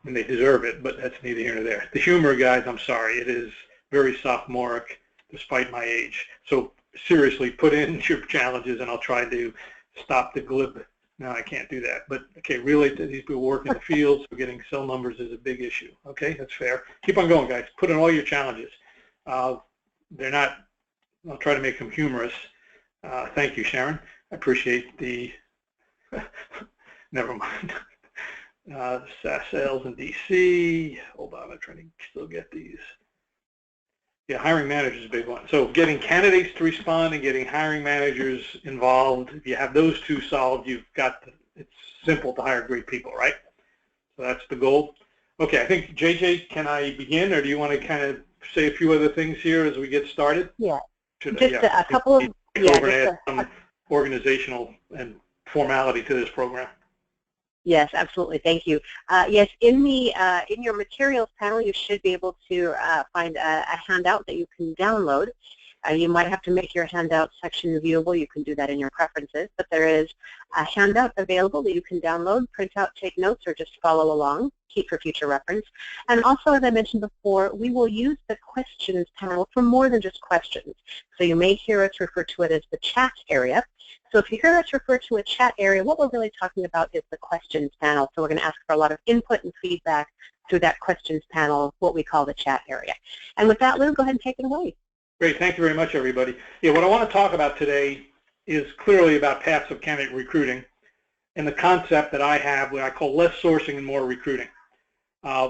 and they deserve it, but that's neither here nor there. The humor, guys, I'm sorry, it is very sophomoric despite my age. So seriously, put in your challenges and I'll try to stop the glib. No, I can't do that. But, okay, relate to these people work in the field, so getting cell numbers is a big issue. Okay, that's fair. Keep on going, guys. Put in all your challenges. They're not, I'll try to make them humorous. Thank you, Sharon. I appreciate the, never mind. SaaS sales in DC. Hold on, I'm trying to still get these. Yeah, hiring managers is a big one. So getting candidates to respond and getting hiring managers involved. If you have those two solved, you've got, it's simple to hire great people, right? So that's the goal. Okay, I think, JJ, can I begin, or do you want to kind of say a few other things here as we get started? Yeah, a couple of, we're going to add some organizational and formality to this program. Yes, absolutely. Thank you. Yes, in your materials panel, you should be able to find a handout that you can download. You might have to make your handout section viewable. You can do that in your preferences, but there is a handout available that you can download, print out, take notes, or just follow along, keep for future reference. And also, as I mentioned before, we will use the questions panel for more than just questions. So you may hear us refer to it as the chat area. So if you hear us refer to a chat area, what we're really talking about is the questions panel. So we're going to ask for a lot of input and feedback through that questions panel, what we call the chat area. And with that, Lou, go ahead and take it away. Great. Thank you very much, everybody. Yeah, what I want to talk about today is clearly about paths of candidate recruiting and the concept that I have, what I call less sourcing and more recruiting,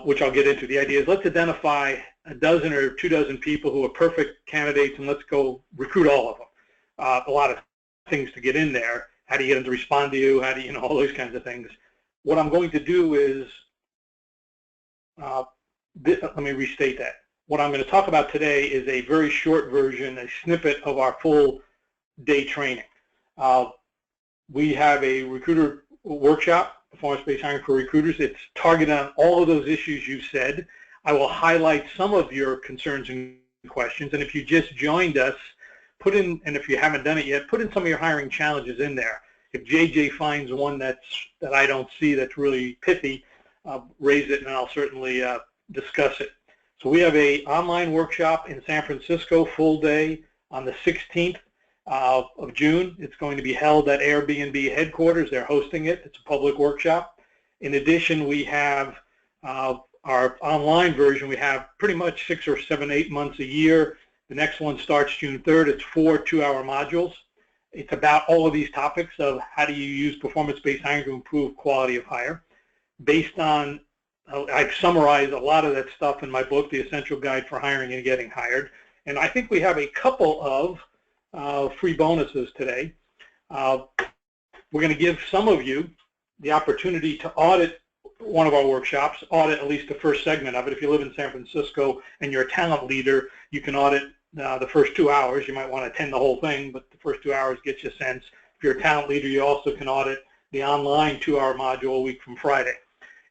which I'll get into. The idea is let's identify a dozen or 2 dozen people who are perfect candidates and let's go recruit all of them. A lot of things to get in there. How do you get them to respond to you? How do you, all those kinds of things. What I'm going to do is, let me restate that. What I'm going to talk about today is a very short version, a snippet of our full day training. We have a recruiter workshop, performance-based hiring for recruiters. It's targeted on all of those issues you said. I will highlight some of your concerns and questions, and if you just joined us, put in, and if you haven't done it yet, put in some of your hiring challenges in there. If JJ finds one that I don't see that's really pithy, raise it and I'll certainly discuss it. So we have a online workshop in San Francisco, full day, on the 16th of June. It's going to be held at Airbnb headquarters. They're hosting it. It's a public workshop. In addition, we have our online version. We have pretty much 6 or 7, 8 months a year. The next one starts June 3rd. It's 4 2-hour modules. It's about all of these topics of how do you use performance-based hiring to improve quality of hire. Based on, I've summarized a lot of that stuff in my book, The Essential Guide for Hiring and Getting Hired. And I think we have a couple of free bonuses today. We're going to give some of you the opportunity to audit one of our workshops, audit at least the first segment of it. If you live in San Francisco and you're a talent leader, you can audit the first 2 hours. You might want to attend the whole thing, but the first 2 hours gets you a sense. If you're a talent leader, you also can audit the online 2-hour module a week from Friday.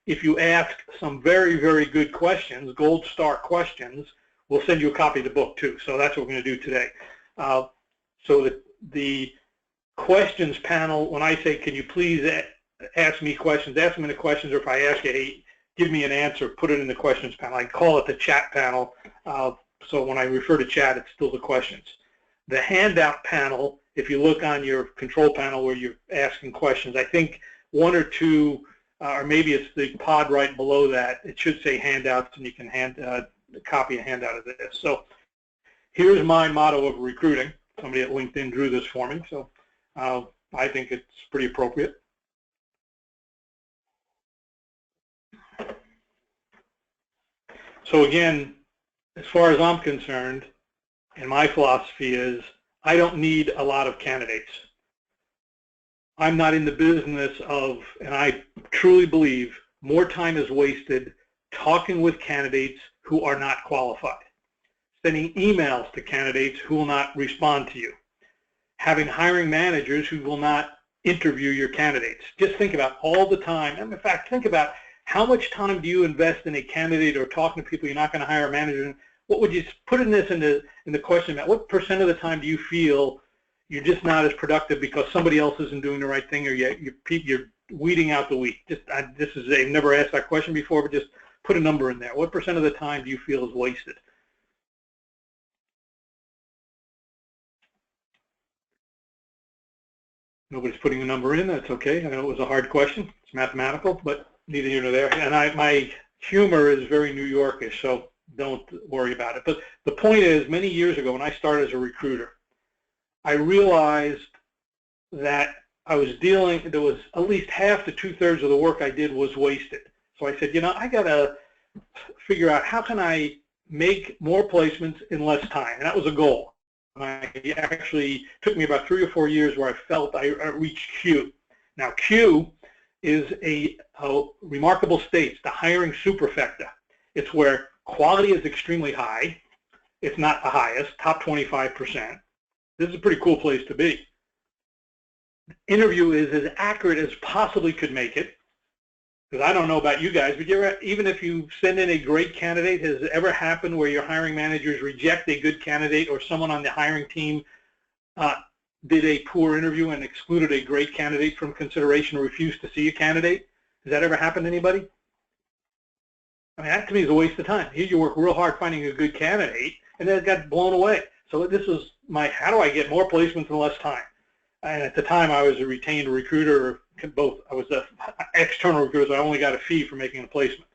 If you ask some very, very good questions, gold star questions, we'll send you a copy of the book too. So that's what we're going to do today. So the questions panel, when I say, can you please ask me questions, ask me the questions, or if I ask you, hey, give me an answer, put it in the questions panel. I call it the chat panel. So when I refer to chat, it's still the questions. The handout panel, if you look on your control panel where you're asking questions, I think 1 or 2, or maybe it's the pod right below that, it should say handouts, and you can copy a handout of this. So here's my motto of recruiting. Somebody at LinkedIn drew this for me, so I think it's pretty appropriate. So again, as far as I'm concerned, and my philosophy is, I don't need a lot of candidates. I'm not in the business of, and I truly believe, more time is wasted talking with candidates who are not qualified, sending emails to candidates who will not respond to you, having hiring managers who will not interview your candidates. Just think about all the time, and in fact, think about how much time do you invest in a candidate or talking to people you're not going to hire a manager? What would you put in this in the question about what % of the time do you feel you're just not as productive because somebody else isn't doing the right thing, or you're weeding out the wheat. I've never asked that question before, but just put a number in there. What % of the time do you feel is wasted? Nobody's putting a number in. That's okay. I know it was a hard question. It's mathematical, but neither here nor there. And my humor is very New Yorkish, so don't worry about it. But the point is, many years ago when I started as a recruiter, I realized that there was at least half to 2/3 of the work I did was wasted. So I said, I got to figure out how can I make more placements in less time. And that was a goal. It actually took me about 3 or 4 years where I felt I reached Q. Now, Q is a remarkable state. It's the hiring superfecta. It's where quality is extremely high. It's not the highest, top 25%. This is a pretty cool place to be. Interview is as accurate as possibly could make it. Because I don't know about you guys, but even if you send in a great candidate, has it ever happened where your hiring managers reject a good candidate, or someone on the hiring team did a poor interview and excluded a great candidate from consideration or refused to see a candidate? Has that ever happened to anybody? I mean, that to me is a waste of time. Here you work real hard finding a good candidate, and then it got blown away. So this is how do I get more placements in less time? And at the time, I was a retained recruiter. Both. I was an external recruiter, so I only got a fee for making a placement.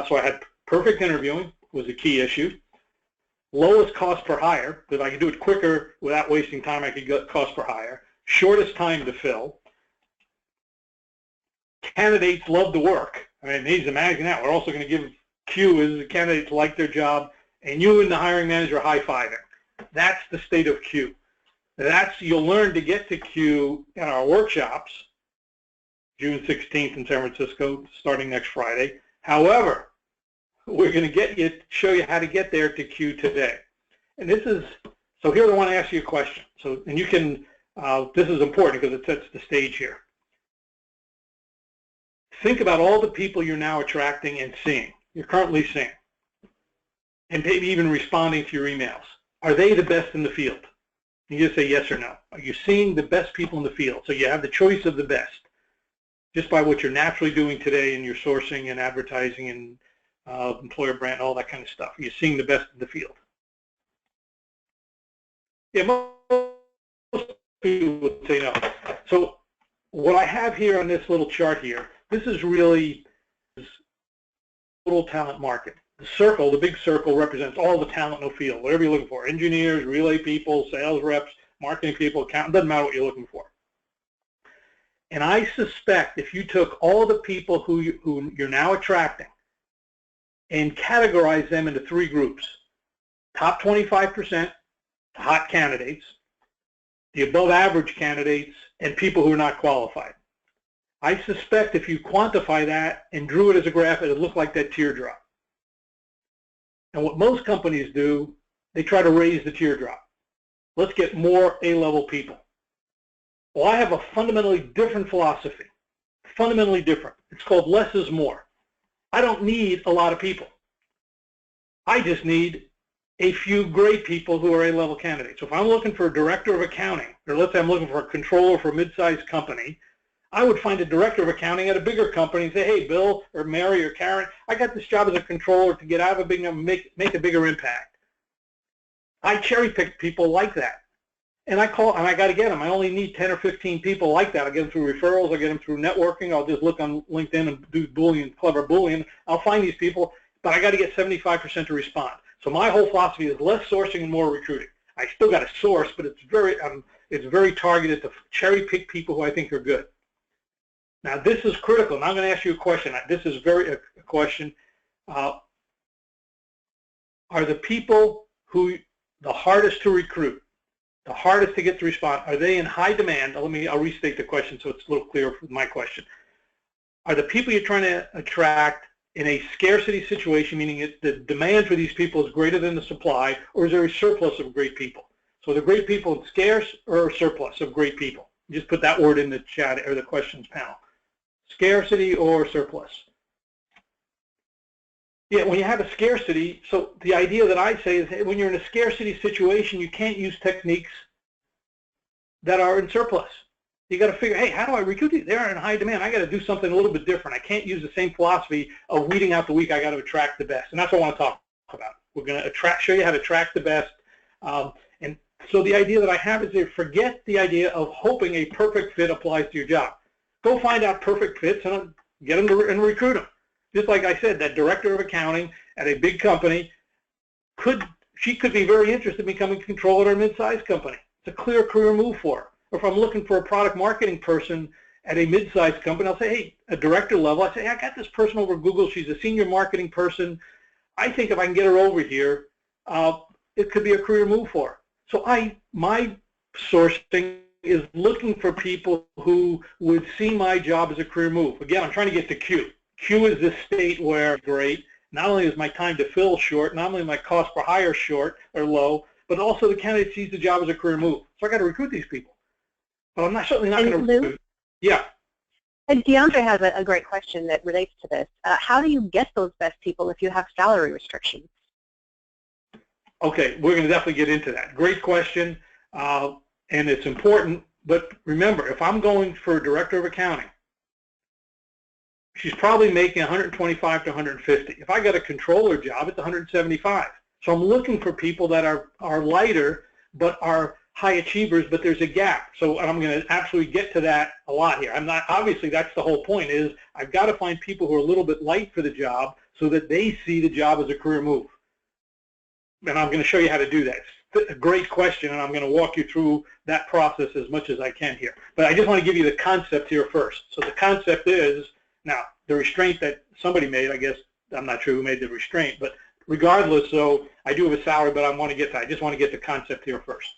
So I had perfect interviewing was a key issue. Lowest cost per hire, because I could do it quicker without wasting time. I could get cost per hire. Shortest time to fill. Candidates love the work. I mean, please imagine that. We're also going to give Q as the candidates like their job, and you and the hiring manager high-fiving. That's the state of Q. You'll learn to get to Q in our workshops, June 16th in San Francisco, starting next Friday. However, we're going to show you how to get there to Q today. And so here I want to ask you a question. And you can, this is important because it sets the stage here. Think about all the people you're now attracting and seeing, you're currently seeing, and maybe even responding to your emails. Are they the best in the field? You just say yes or no. Are you seeing the best people in the field? So you have the choice of the best, just by what you're naturally doing today in your sourcing and advertising and employer brand, all that kind of stuff. Are you seeing the best in the field? Yeah, most people would say no. So what I have here on this little chart here, this is really this total talent market. The circle, the big circle, represents all the talent in the field, whatever you're looking for. Engineers, relay people, sales reps, marketing people, accountants, doesn't matter what you're looking for. And I suspect if you took all the people who you're now attracting and categorize them into 3 groups, top 25%, hot candidates, the above average candidates, and people who are not qualified. I suspect if you quantify that and drew it as a graph, it would look like that teardrop. And what most companies do, they try to raise the teardrop. Let's get more A-level people. Well, I have a fundamentally different philosophy, fundamentally different. It's called less is more. I don't need a lot of people. I just need a few great people who are A-level candidates. So if I'm looking for a director of accounting, or let's say I'm looking for a controller for a mid-sized company, I would find a director of accounting at a bigger company and say, hey, Bill or Mary or Karen, I got this job as a controller to get out of a big number, make a bigger impact. I cherry pick people like that. And I got to get them. I only need 10 or 15 people like that. I get them through referrals. I get them through networking. I'll just look on LinkedIn and do clever Boolean. I'll find these people, but I got to get 75% to respond. So my whole philosophy is less sourcing and more recruiting. I still got to source, but it's very targeted to cherry pick people who I think are good. Now this is critical, and I'm going to ask you a question. This is a question. Are the people who the hardest to recruit, the hardest to get to respond, are they in high demand? I'll restate the question so it's a little clearer for my question. Are the people you're trying to attract in a scarcity situation, meaning the demand for these people is greater than the supply, or is there a surplus of great people? So are the great people scarce or a surplus of great people? Just put that word in the chat or the questions panel. Scarcity or surplus? Yeah, when you have a scarcity, so the idea that I say is when you're in a scarcity situation, you can't use techniques that are in surplus. You got to figure, hey, how do I recruit these? They're in high demand. I got to do something a little bit different. I can't use the same philosophy of weeding out the weak. I got to attract the best, and that's what I want to talk about. We're going to show you how to attract the best. And so the idea that I have is to forget the idea of hoping a perfect fit applies to your job. Go find out perfect fits and get them and recruit them. Just like I said, that director of accounting at a big company she could be very interested in becoming a controller at a mid-sized company. It's a clear career move for her. Or if I'm looking for a product marketing person at a mid-sized company, I'll say, hey, a director level, I say, hey, I got this person over Google. She's a senior marketing person. I think if I can get her over here, it could be a career move for her. So my sourcing is looking for people who would see my job as a career move. Again, I'm trying to get to Q. Q is the state where, great, not only is my time to fill short, not only is my cost per hire short or low, but also the candidate sees the job as a career move. So I got to recruit these people. But I'm certainly not going to recruit. Yeah. And DeAndre has a great question that relates to this. How do you get those best people if you have salary restrictions? Okay, we're going to definitely get into that. Great question, and it's important. But remember, if I'm going for a director of accounting, she's probably making 125 to 150. If I got a controller job, it's 175. So I'm looking for people that are lighter but are high achievers, but there's a gap. So I'm going to absolutely get to that a lot here. I'm not, obviously that's the whole point, is I've got to find people who are a little bit light for the job so that they see the job as a career move. And I'm going to show you how to do that. It's a great question, and I'm going to walk you through that process as much as I can here. But I just want to give you the concept here first. So the concept is, now, the restraint that somebody made, I guess, I'm not sure who made the restraint, but regardless, so I do have a salary, but I just want to get the concept here first.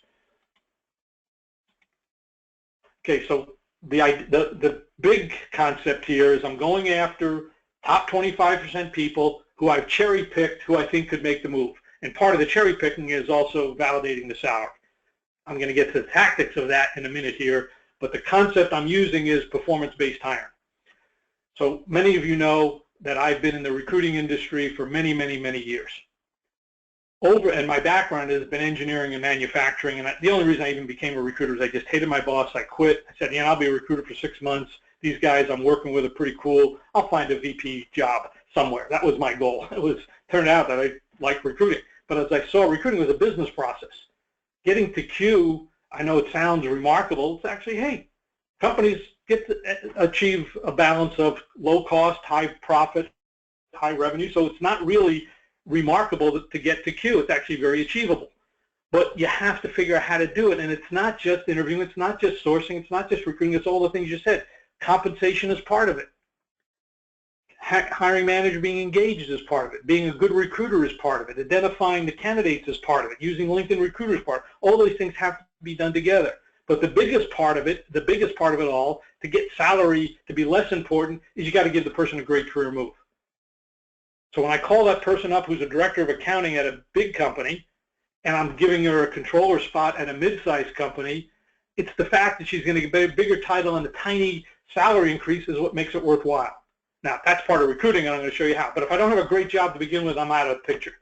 Okay, so the big concept here is I'm going after top 25% people who I've cherry-picked who I think could make the move. And part of the cherry-picking is also validating the salary. I'm going to get to the tactics of that in a minute here, but the concept I'm using is performance-based hiring. So many of you know that I've been in the recruiting industry for many, many, many years. And my background has been engineering and manufacturing, and the only reason I even became a recruiter is I just hated my boss. I quit. I said, yeah, I'll be a recruiter for 6 months. These guys I'm working with are pretty cool. I'll find a VP job somewhere. That was my goal. Turned out that I liked recruiting. But as I saw, recruiting was a business process. Getting to Q, I know it sounds remarkable. It's actually, hey, companies get to achieve a balance of low cost, high profit, high revenue. So it's not really remarkable to get to Q. It's actually very achievable. But you have to figure out how to do it. And it's not just interviewing. It's not just sourcing. It's not just recruiting. It's all the things you said. Compensation is part of it. Hiring manager being engaged is part of it. Being a good recruiter is part of it. Identifying the candidates is part of it. Using LinkedIn Recruiter is part of it. All those things have to be done together. But the biggest part of it all, to get salary to be less important, is you got to give the person a great career move. So when I call that person up who's a director of accounting at a big company, and I'm giving her a controller spot at a mid-sized company, it's the fact that she's going to get a bigger title and a tiny salary increase is what makes it worthwhile. Now, that's part of recruiting, and I'm going to show you how. But if I don't have a great job to begin with, I'm out of the picture.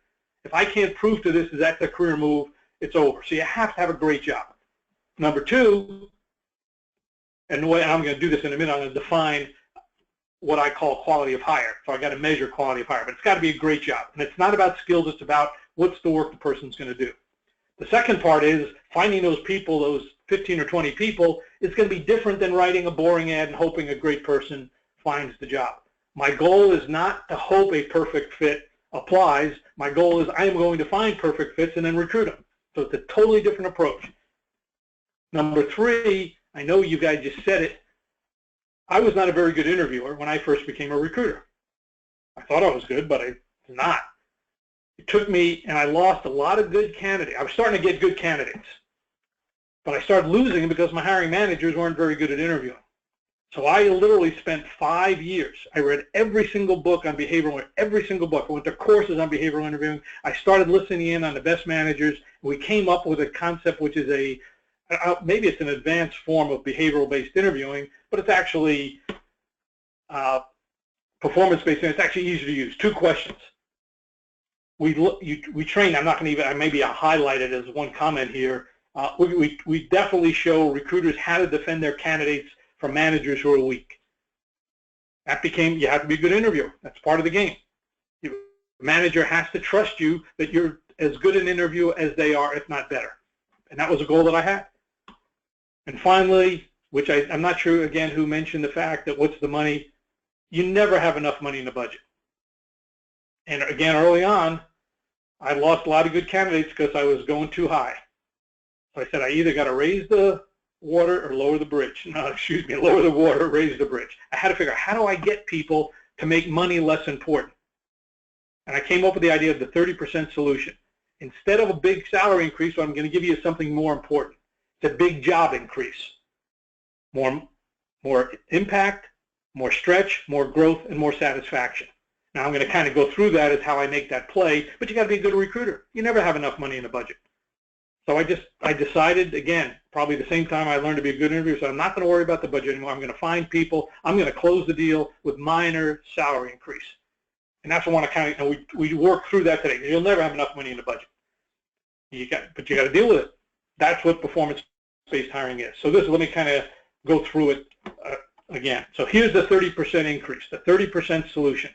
If I can't prove to this that that's a career move, it's over. So you have to have a great job. Number two, and the way I'm going to do this in a minute, I'm going to define what I call quality of hire. So I got to measure quality of hire, but it's got to be a great job. And it's not about skills, it's about what's the work the person's going to do. The second part is finding those people, those 15 or 20 people, is going to be different than writing a boring ad and hoping a great person finds the job. My goal is not to hope a perfect fit applies. My goal is I am going to find perfect fits and then recruit them. So it's a totally different approach. Number three, I know you guys just said it, I was not a very good interviewer when I first became a recruiter. I thought I was good, but I was not. It took me, and I lost a lot of good candidates. I was starting to get good candidates, but I started losing them because my hiring managers weren't very good at interviewing. So I literally spent 5 years. I read every single book on behavioral, every single book. I went to courses on behavioral interviewing. I started listening in on the best managers. We came up with a concept which is maybe it's an advanced form of behavioral-based interviewing, but it's actually performance-based, and it's actually easy to use. 2 questions. We train. I'm not going to even. Maybe I'll highlight it as one comment here. We definitely show recruiters how to defend their candidates from managers who are weak. That became, you have to be a good interviewer. That's part of the game. The manager has to trust you that you're as good an interviewer as they are, if not better. And that was a goal that I had. And finally, which I'm not sure, again, who mentioned the fact that what's the money? You never have enough money in the budget. And again, early on, I lost a lot of good candidates because I was going too high. So I said, I either got to raise the water or lower the bridge. No, excuse me, lower the water, raise the bridge. I had to figure out, how do I get people to make money less important? And I came up with the idea of the 30% solution. Instead of a big salary increase, I'm going to give you something more important. It's a big job increase. More impact, more stretch, more growth, and more satisfaction. Now I'm going to kind of go through that as how I make that play, but you got to be a good recruiter. You never have enough money in the budget. So I decided, again, probably the same time I learned to be a good interviewer, so I'm not going to worry about the budget anymore. I'm going to find people. I'm going to close the deal with minor salary increase. And that's what I want to kind of, and we work through that today. You'll never have enough money in the budget. But you got to deal with it. That's what performance-based hiring is. So let me kind of go through it again. So here's the 30% increase, the 30% solution.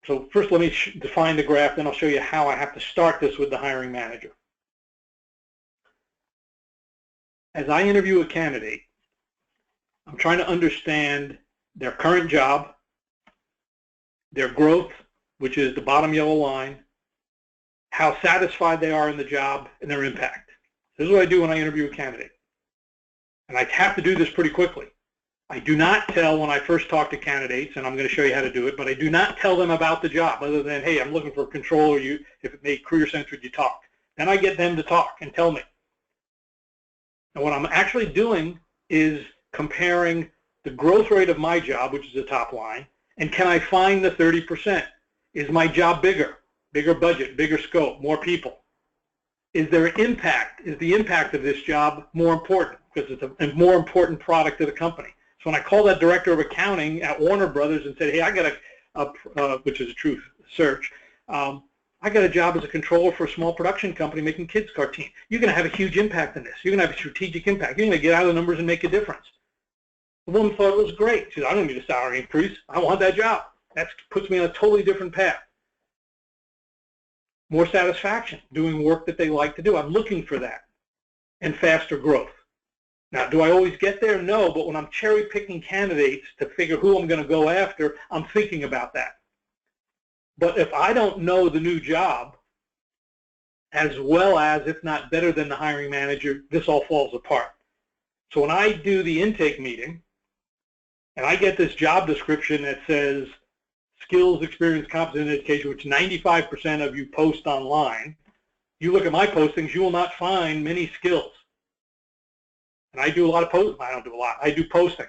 So first let me define the graph, then I'll show you how I have to start this with the hiring manager. As I interview a candidate, I'm trying to understand their current job, their growth, which is the bottom yellow line, how satisfied they are in the job, and their impact. This is what I do when I interview a candidate. And I have to do this pretty quickly. I do not tell when I first talk to candidates, and I'm going to show you how to do it, but I do not tell them about the job other than, hey, I'm looking for a controller. If it made career-centered, you talk. Then I get them to talk and tell me. And what I'm actually doing is comparing the growth rate of my job, which is the top line, and can I find the 30%? Is my job bigger? Bigger budget, bigger scope, more people? Is there an impact? Is the impact of this job more important? Because it's a more important product to the company. So when I called that director of accounting at Warner Brothers and said, hey, I got which is a true search, I got a job as a controller for a small production company making kids cartoons. You're going to have a huge impact in this. You're going to have a strategic impact. You're going to get out of the numbers and make a difference. The woman thought it was great. She said, I don't need a salary increase. I want that job. That puts me on a totally different path. More satisfaction, doing work that they like to do. I'm looking for that. And faster growth. Now, do I always get there? No, but when I'm cherry picking candidates to figure who I'm going to go after, I'm thinking about that. But if I don't know the new job, as well as, if not better than the hiring manager, this all falls apart. So when I do the intake meeting, and I get this job description that says skills, experience, competence, and education, which 95% of you post online, you look at my postings, you will not find many skills. And I do a lot of postings. I don't do a lot. I do postings.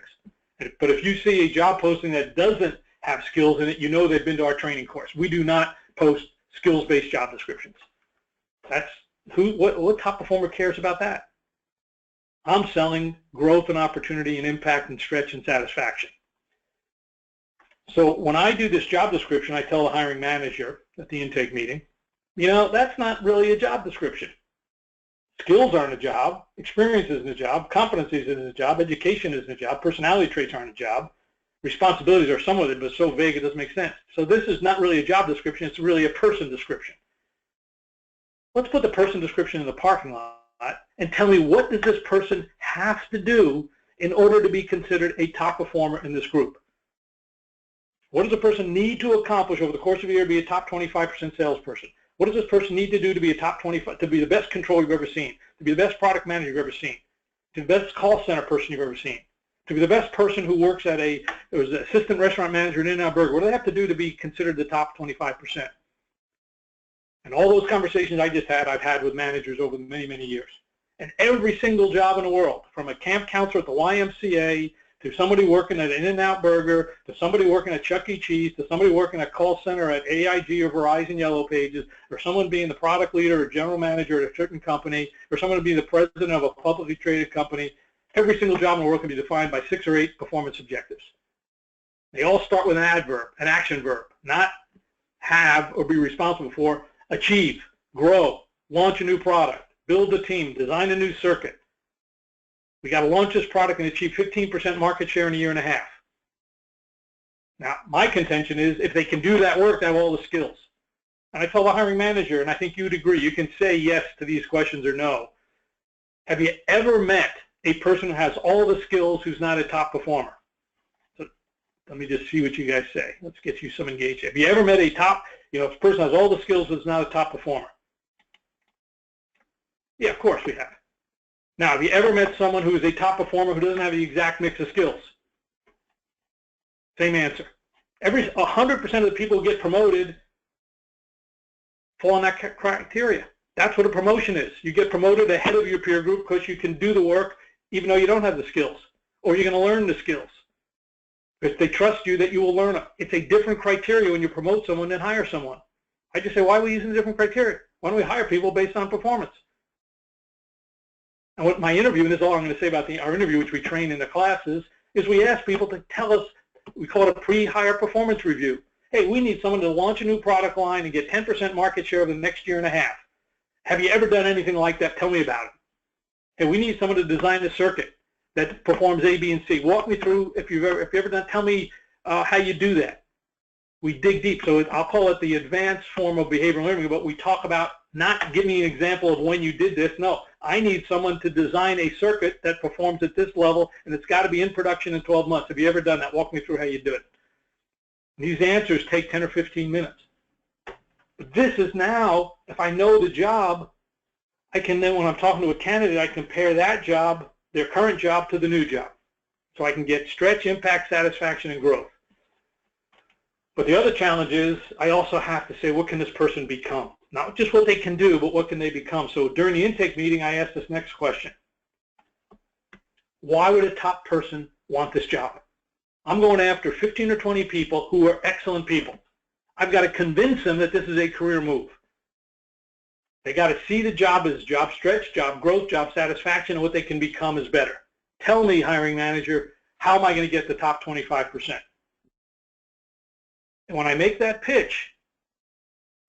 But if you see a job posting that doesn't have skills in it, you know they've been to our training course. We do not post skills-based job descriptions. That's what top performer cares about that? I'm selling growth and opportunity and impact and stretch and satisfaction. So when I do this job description, I tell the hiring manager at the intake meeting, you know, that's not really a job description. Skills aren't a job, experience isn't a job, competencies isn't a job, education isn't a job, personality traits aren't a job, responsibilities are some of it, but so vague it doesn't make sense. So this is not really a job description, it's really a person description. Let's put the person description in the parking lot and tell me, what does this person have to do in order to be considered a top performer in this group? What does a person need to accomplish over the course of a year to be a top 25% salesperson? What does this person need to do to be a top 25, to be the best controller you've ever seen, to be the best product manager you've ever seen, to be the best call center person you've ever seen, to be the best person who works at an assistant restaurant manager at In-N-Out Burger? What do they have to do to be considered the top 25%? And all those conversations I just had, I've had with managers over many, many years. And every single job in the world, from a camp counselor at the YMCA, to somebody working at In-N-Out Burger, to somebody working at Chuck E. Cheese, to somebody working at call center at AIG or Verizon Yellow Pages, or someone being the product leader or general manager at a certain company, or someone being the president of a publicly traded company, every single job in the world can be defined by 6 or 8 performance objectives. They all start with an adverb, an action verb, not have or be responsible for. achieve, grow, launch a new product, build a team, design a new circuit. We got to launch this product and achieve 15% market share in a year and a half. Now, my contention is if they can do that work, they have all the skills. And I tell the hiring manager, and I think you'd agree, you can say yes to these questions or no. Have you ever met a person who has all the skills who's not a top performer? So let me just see what you guys say. Let's get you some engagement. Have you ever met a top, if a person has all the skills who's not a top performer? Yeah, of course we have. Now, have you ever met someone who is a top performer who doesn't have the exact mix of skills? Same answer. 100% of the people who get promoted fall on that criteria. That's what a promotion is. You get promoted ahead of your peer group because you can do the work even though you don't have the skills, or you're going to learn the skills. If they trust you that you will learn them. It's a different criteria when you promote someone than hire someone. I just say, why are we using different criteria? Why don't we hire people based on performance? And what my interview, and this is all I'm going to say about our interview, which we train in the classes, is we ask people to tell us, we call it a pre-hire performance review. Hey, we need someone to launch a new product line and get 10% market share over the next year and a half. Have you ever done anything like that? Tell me about it. Hey, we need someone to design a circuit that performs A, B, and C. Walk me through, if you've ever done, tell me how you do that. We dig deep. So I'll call it the advanced form of behavioral learning, but we talk about not give me an example of when you did this. No, I need someone to design a circuit that performs at this level, and it's got to be in production in 12 months. Have you ever done that? Walk me through how you do it. These answers take 10 or 15 minutes. But this is now, if I know the job, I can then, when I'm talking to a candidate, I compare that job, their current job, to the new job. So I can get stretch, impact, satisfaction, and growth. But the other challenge is I also have to say, what can this person become? Not just what they can do, but what can they become? So during the intake meeting, I asked this next question. Why would a top person want this job? I'm going after 15 or 20 people who are excellent people. I've got to convince them that this is a career move. They got to see the job as job stretch, job growth, job satisfaction, and what they can become is better. Tell me, hiring manager, how am I going to get the top 25%? And when I make that pitch,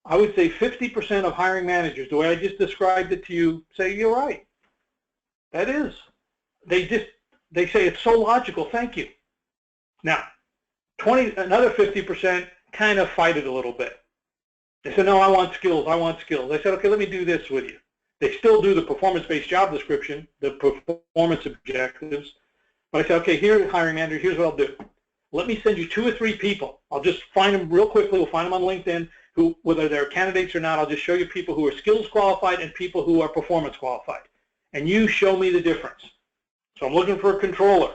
I would say 50% of hiring managers, the way I just described it to you, say, you're right. That is. They say it's so logical, thank you. Now, another 50% kind of fight it a little bit. They said, no, I want skills, I want skills. I said, okay, let me do this with you. They still do the performance-based job description, the performance objectives, but I said, okay, here, hiring manager, here's what I'll do. Let me send you 2 or 3 people. I'll just find them real quickly. We'll find them on LinkedIn, who, whether they're candidates or not, I'll just show you people who are skills qualified and people who are performance qualified. And you show me the difference. So I'm looking for a controller.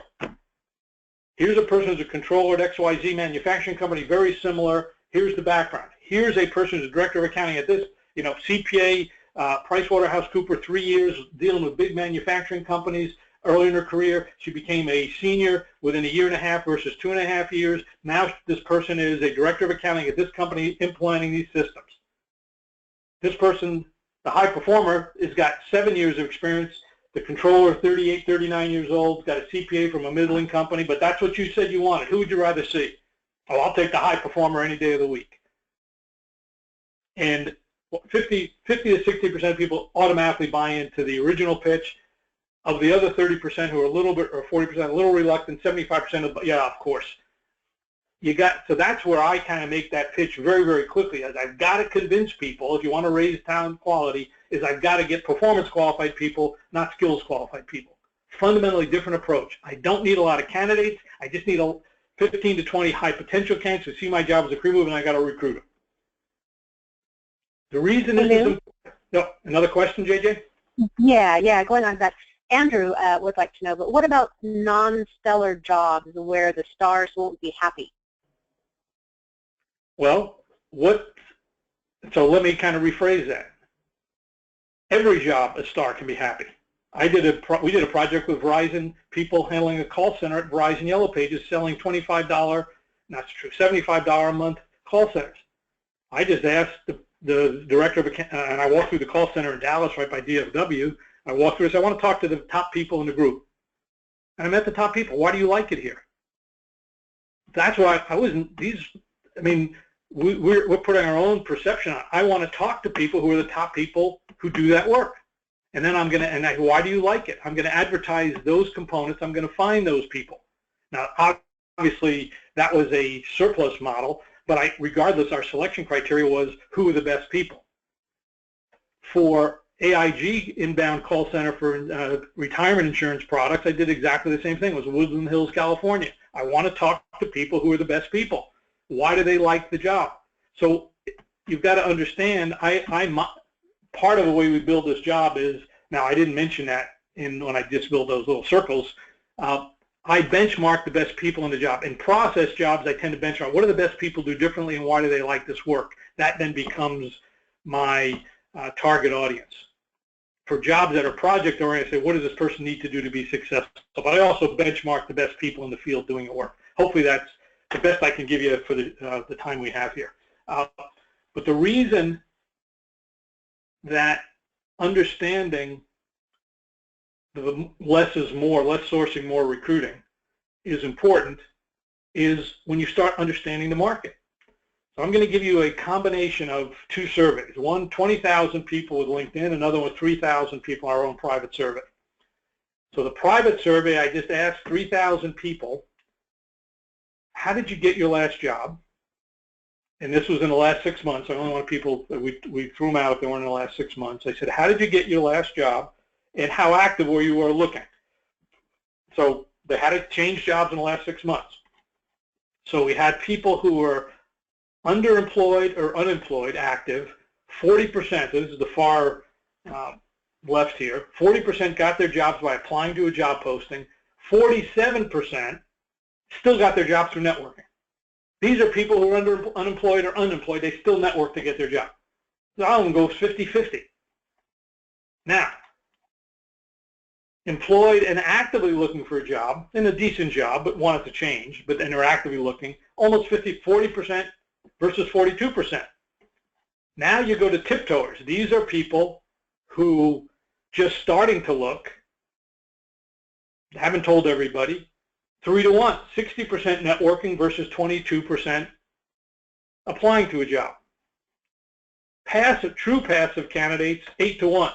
Here's a person who's a controller at XYZ manufacturing company, very similar. Here's the background. Here's a person who's a director of accounting at this, CPA, PricewaterhouseCoopers, 3 years dealing with big manufacturing companies. Early in her career, she became a senior within a year and a half versus 2.5 years. Now this person is a director of accounting at this company implementing these systems. This person, the high performer, has got 7 years of experience. The controller, 38, 39 years old, got a CPA from a middling company, but that's what you said you wanted. Who would you rather see? Oh, I'll take the high performer any day of the week. And 50 to 60% of people automatically buy into the original pitch. Of the other 30% who are a little bit, or 40%, a little reluctant, 75% of, yeah, of course. So that's where I kind of make that pitch very, very quickly. As I've got to convince people, if you want to raise talent quality, is I've got to get performance qualified people, not skills qualified people. Fundamentally different approach. I don't need a lot of candidates. I just need 15 to 20 high potential candidates who see my job as a career move, and I got to recruit them. The reason is important. No, another question, JJ? Yeah, going on to that. Andrew would like to know, but what about non-stellar jobs where the stars won't be happy? Well, so let me kind of rephrase that. Every job, a star can be happy. We did a project with Verizon, people handling a call center at Verizon Yellow Pages selling $75, not true, $75 a month call centers. I just asked the director of, and I walked through the call center in Dallas right by DFW. I walked through and said, I want to talk to the top people in the group. And I met the top people. Why do you like it here? That's why we're putting our own perception on. I want to talk to people who are the top people who do that work. And then why do you like it? I'm going to advertise those components. I'm going to find those people. Now, obviously, that was a surplus model, but regardless, our selection criteria was who are the best people. For AIG inbound call center for retirement insurance products, I did exactly the same thing. It was Woodland Hills, California. I want to talk to people who are the best people. Why do they like the job? So you've got to understand, part of the way we build this job is, now I didn't mention that when I just build those little circles, I benchmark the best people in the job. In process jobs, I tend to benchmark what do the best people do differently and why do they like this work. That then becomes my target audience. For jobs that are project-oriented, I say, what does this person need to do to be successful? But I also benchmark the best people in the field doing the work. Hopefully that's the best I can give you for the time we have here. But the reason that understanding the less is more, less sourcing, more recruiting is important is when you start understanding the market. So I'm going to give you a combination of two surveys. One, 20,000 people with LinkedIn, another one, 3,000 people in our own private survey. So the private survey, I just asked 3,000 people, how did you get your last job? And this was in the last 6 months. I only want people, we threw them out if they weren't in the last 6 months. I said, how did you get your last job? And how active were you looking? So they had to change jobs in the last 6 months. So we had people who were underemployed or unemployed, active, 40%, this is the far left here, 40% got their jobs by applying to a job posting, 47% still got their jobs through networking. These are people who are unemployed or unemployed, they still network to get their job. So I don't go 50-50. Now, employed and actively looking for a job, in a decent job, but wanted to change, but then they're actively looking, almost 40% versus 42%. Now you go to tiptoers. These are people who just starting to look, haven't told everybody, 3-to-1, 60% networking versus 22% applying to a job. Passive, true passive candidates, 8-to-1,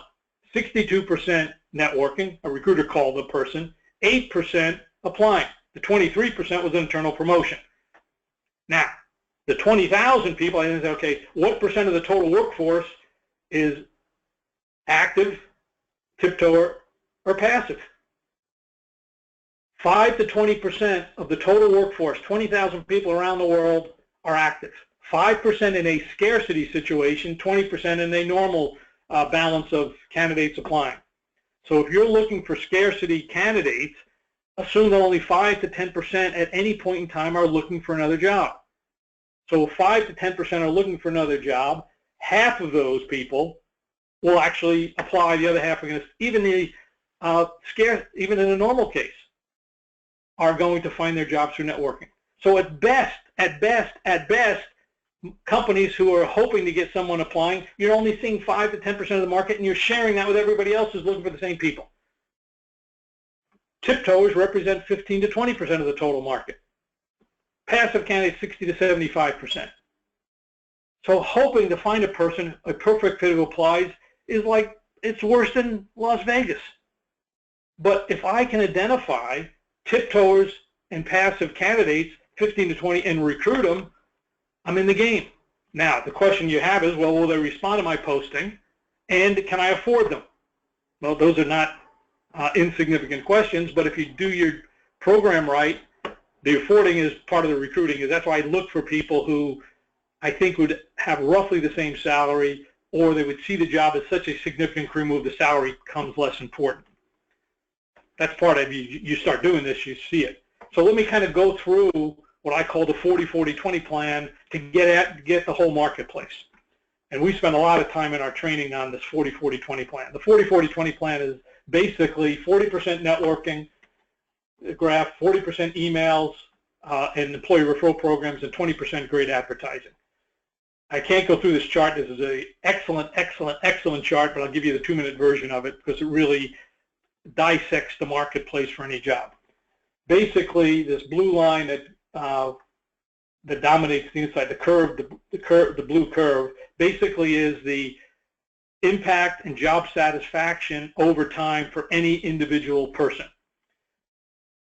62% networking, a recruiter called the person, 8% applying. The 23% was internal promotion. Now, the 20,000 people, I didn't say, okay, what percent of the total workforce is active, tiptoer, or passive? 5 to 20% of the total workforce, 20,000 people around the world, are active. 5% in a scarcity situation, 20% in a normal balance of candidates applying. So if you're looking for scarcity candidates, assume that only 5 to 10% at any point in time are looking for another job. So 5 to 10% are looking for another job. Half of those people will actually apply. The other half are going to, even in a normal case, are going to find their jobs through networking. So at best, companies who are hoping to get someone applying, you're only seeing 5 to 10% of the market, and you're sharing that with everybody else who's looking for the same people. Tiptoers represent 15 to 20% of the total market. Passive candidates, 60 to 75%. So hoping to find a person, a perfect fit who applies, is like, it's worse than Las Vegas. But if I can identify tiptoers and passive candidates, 15 to 20, and recruit them, I'm in the game. Now, the question you have is, well, will they respond to my posting, and can I afford them? Well, those are not insignificant questions, but if you do your program right, the affording is part of the recruiting. That's why I look for people who I think would have roughly the same salary, or they would see the job as such a significant career move, the salary becomes less important. That's part of you start doing this, you see it. So let me kind of go through what I call the 40-40-20 plan to get the whole marketplace. And we spend a lot of time in our training on this 40-40-20 plan. The 40-40-20 plan is basically 40% networking graph, 40% emails and employee referral programs, and 20% great advertising. I can't go through this chart. This is an excellent chart, but I'll give you the 2-minute version of it because it really dissects the marketplace for any job. Basically, this blue line that that dominates the inside, the blue curve, basically is the impact and job satisfaction over time for any individual person.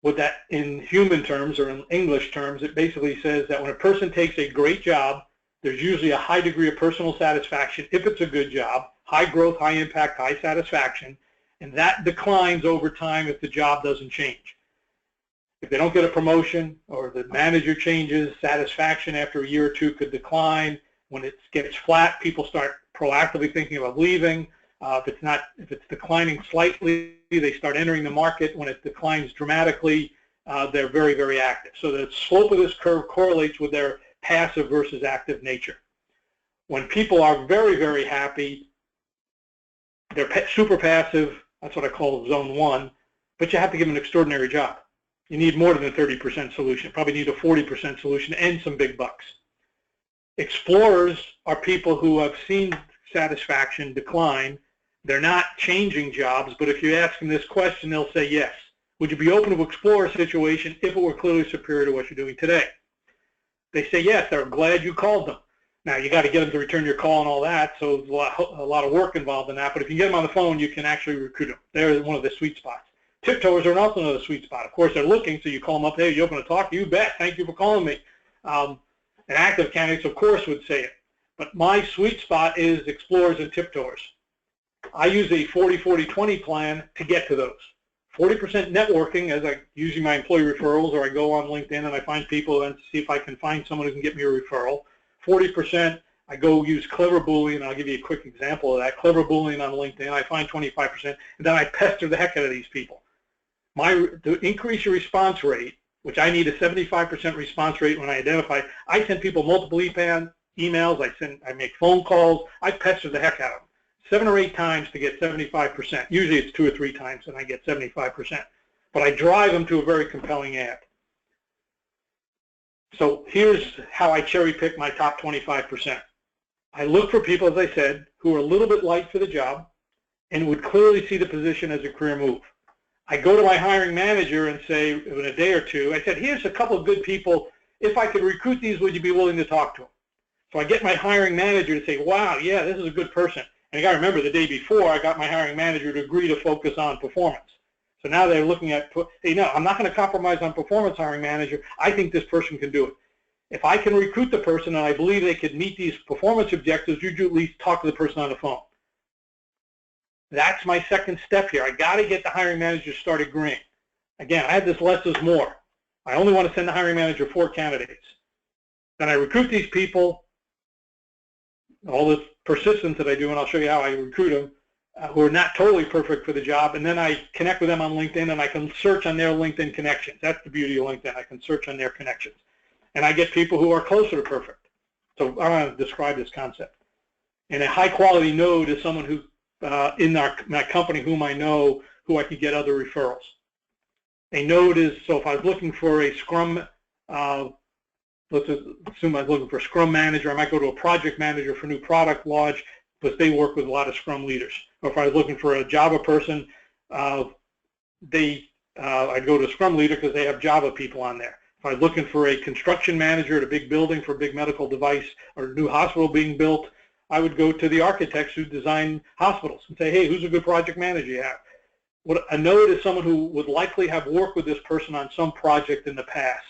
What that, in human terms or in English terms, it basically says that when a person takes a great job, there's usually a high degree of personal satisfaction if it's a good job, high growth, high impact, high satisfaction, and that declines over time if the job doesn't change. If they don't get a promotion or the manager changes, satisfaction after a year or two could decline. When it gets flat, people start proactively thinking about leaving. If it's declining slightly, they start entering the market. When it declines dramatically, they're very, very active. So the slope of this curve correlates with their passive versus active nature. When people are very, very happy, they're super passive. That's what I call zone 1. But you have to give them an extraordinary job. You need more than a 30% solution. Probably need a 40% solution and some big bucks. Explorers are people who have seen satisfaction decline. They're not changing jobs, but if you ask them this question, they'll say yes. Would you be open to explore a situation if it were clearly superior to what you're doing today? They say yes. They're glad you called them. Now, you got to get them to return your call and all that, so there's a lot of work involved in that, but if you get them on the phone, you can actually recruit them. They're one of the sweet spots. Tiptoers are also another sweet spot. Of course, they're looking, so you call them up, hey, you open to talk? You bet. Thank you for calling me. And active candidates, of course, would say it. But my sweet spot is explorers and tiptoers. I use a 40-40-20 plan to get to those. 40% networking, as I using my employee referrals, or I go on LinkedIn and I find people and see if I can find someone who can get me a referral. 40%, I go use clever Boolean. I'll give you a quick example of that. Clever Boolean on LinkedIn, I find 25%, and then I pester the heck out of these people. To increase your response rate, which I need a 75% response rate when I identify, I send people multiple emails, I make phone calls, I pester the heck out of them. 7 or 8 times to get 75%. Usually it's 2 or 3 times and I get 75%. But I drive them to a very compelling ad. So here's how I cherry pick my top 25%. I look for people, as I said, who are a little bit light for the job and would clearly see the position as a career move. I go to my hiring manager and say, in a day or two, I said, here's a couple of good people. If I could recruit these, would you be willing to talk to them? So I get my hiring manager to say, wow, yeah, this is a good person. And you got to remember, the day before, I got my hiring manager to agree to focus on performance. So now they're looking at, hey, no, I'm not going to compromise on performance, hiring manager. I think this person can do it. If I can recruit the person and I believe they could meet these performance objectives, you at least talk to the person on the phone. That's my second step here. I got to get the hiring manager to start agreeing. Again, I had this less is more. I only want to send the hiring manager 4 candidates. Then I recruit these people, all this persistence that I do, and I'll show you how I recruit them, who are not totally perfect for the job, and then I connect with them on LinkedIn, and I can search on their LinkedIn connections. That's the beauty of LinkedIn. I can search on their connections. And I get people who are closer to perfect. So I want to describe this concept. And a high-quality node is someone who, in my company, whom I know, who I could get other referrals. A node is, so if I was looking for a Scrum, let's assume I was looking for a Scrum manager, I might go to a project manager for new product launch because they work with a lot of Scrum leaders. Or if I was looking for a Java person, I'd go to a Scrum leader because they have Java people on there. If I was looking for a construction manager at a big building for a big medical device or a new hospital being built, I would go to the architects who design hospitals and say, hey, who's a good project manager you have? What a node is someone who would likely have worked with this person on some project in the past.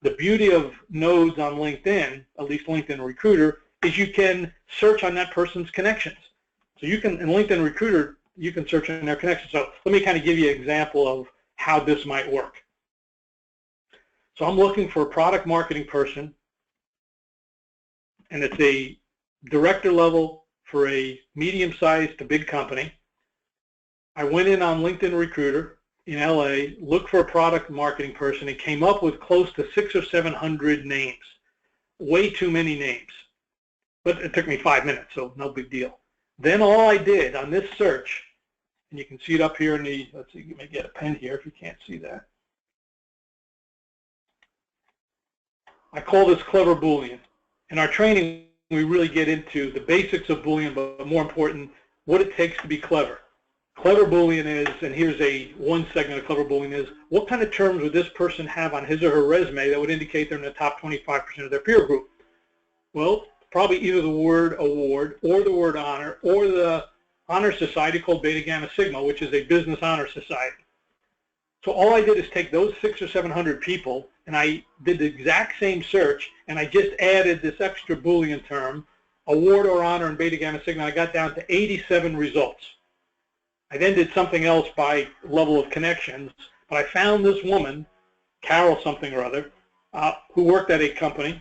The beauty of nodes on LinkedIn, at least LinkedIn Recruiter, is you can search on that person's connections. So you can, in LinkedIn Recruiter, you can search on their connections. So let me kind of give you an example of how this might work. So I'm looking for a product marketing person, and it's a director level for a medium-sized to big company. I went in on LinkedIn Recruiter in LA, looked for a product marketing person, and came up with close to 600 or 700 names. Way too many names. But it took me 5 minutes, so no big deal. Then all I did on this search, and you can see it up here in the, let's see, you may get a pen here if you can't see that. I call this clever Boolean. In our training, we really get into the basics of Boolean, but more important, what it takes to be clever. Clever Boolean is, and here's one segment of Clever Boolean is, what kind of terms would this person have on his or her resume that would indicate they're in the top 25% of their peer group? Well, probably either the word award or the word honor or the honor society called Beta Gamma Sigma, which is a business honor society. So all I did is take those 600 or 700 people, and I did the exact same search, and I just added this extra Boolean term, award or honor in Beta Gamma Sigma. I got down to 87 results. I then did something else by level of connections, but I found this woman, Carol something or other, who worked at a company.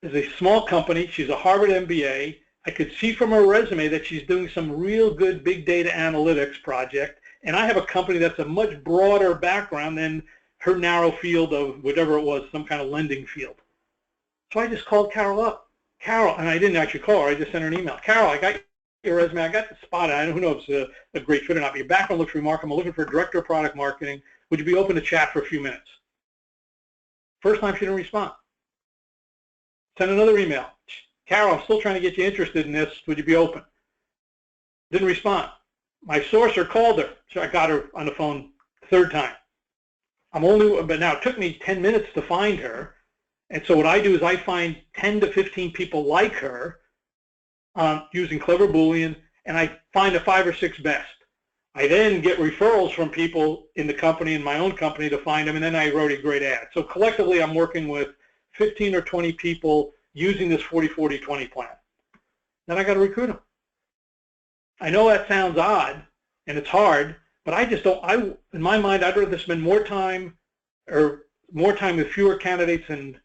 It's a small company. She's a Harvard MBA. I could see from her resume that she's doing some real good big data analytics project, and I have a company that's a much broader background than her narrow field of whatever it was, some kind of lending field. So I just called Carol up. Carol, and I didn't actually call her, I just sent her an email. Carol, I got your resume, I got the spot. I don't know if it's a great fit or not, but your background looks remarkable. I'm looking for a director of product marketing. Would you be open to chat for a few minutes? First time she didn't respond. Send another email. Carol, I'm still trying to get you interested in this. Would you be open? Didn't respond. My sourcer called her, so I got her on the phone the third time. But now it took me 10 minutes to find her, and so what I do is I find 10 to 15 people like her using Clever Boolean, and I find the 5 or 6 best. I then get referrals from people in the company, in my own company, to find them, and then I wrote a great ad. So collectively, I'm working with 15 or 20 people using this 40-40-20 plan. Then I got to recruit them. I know that sounds odd, and it's hard, but I just don't, in my mind, I'd rather spend more time with fewer candidates and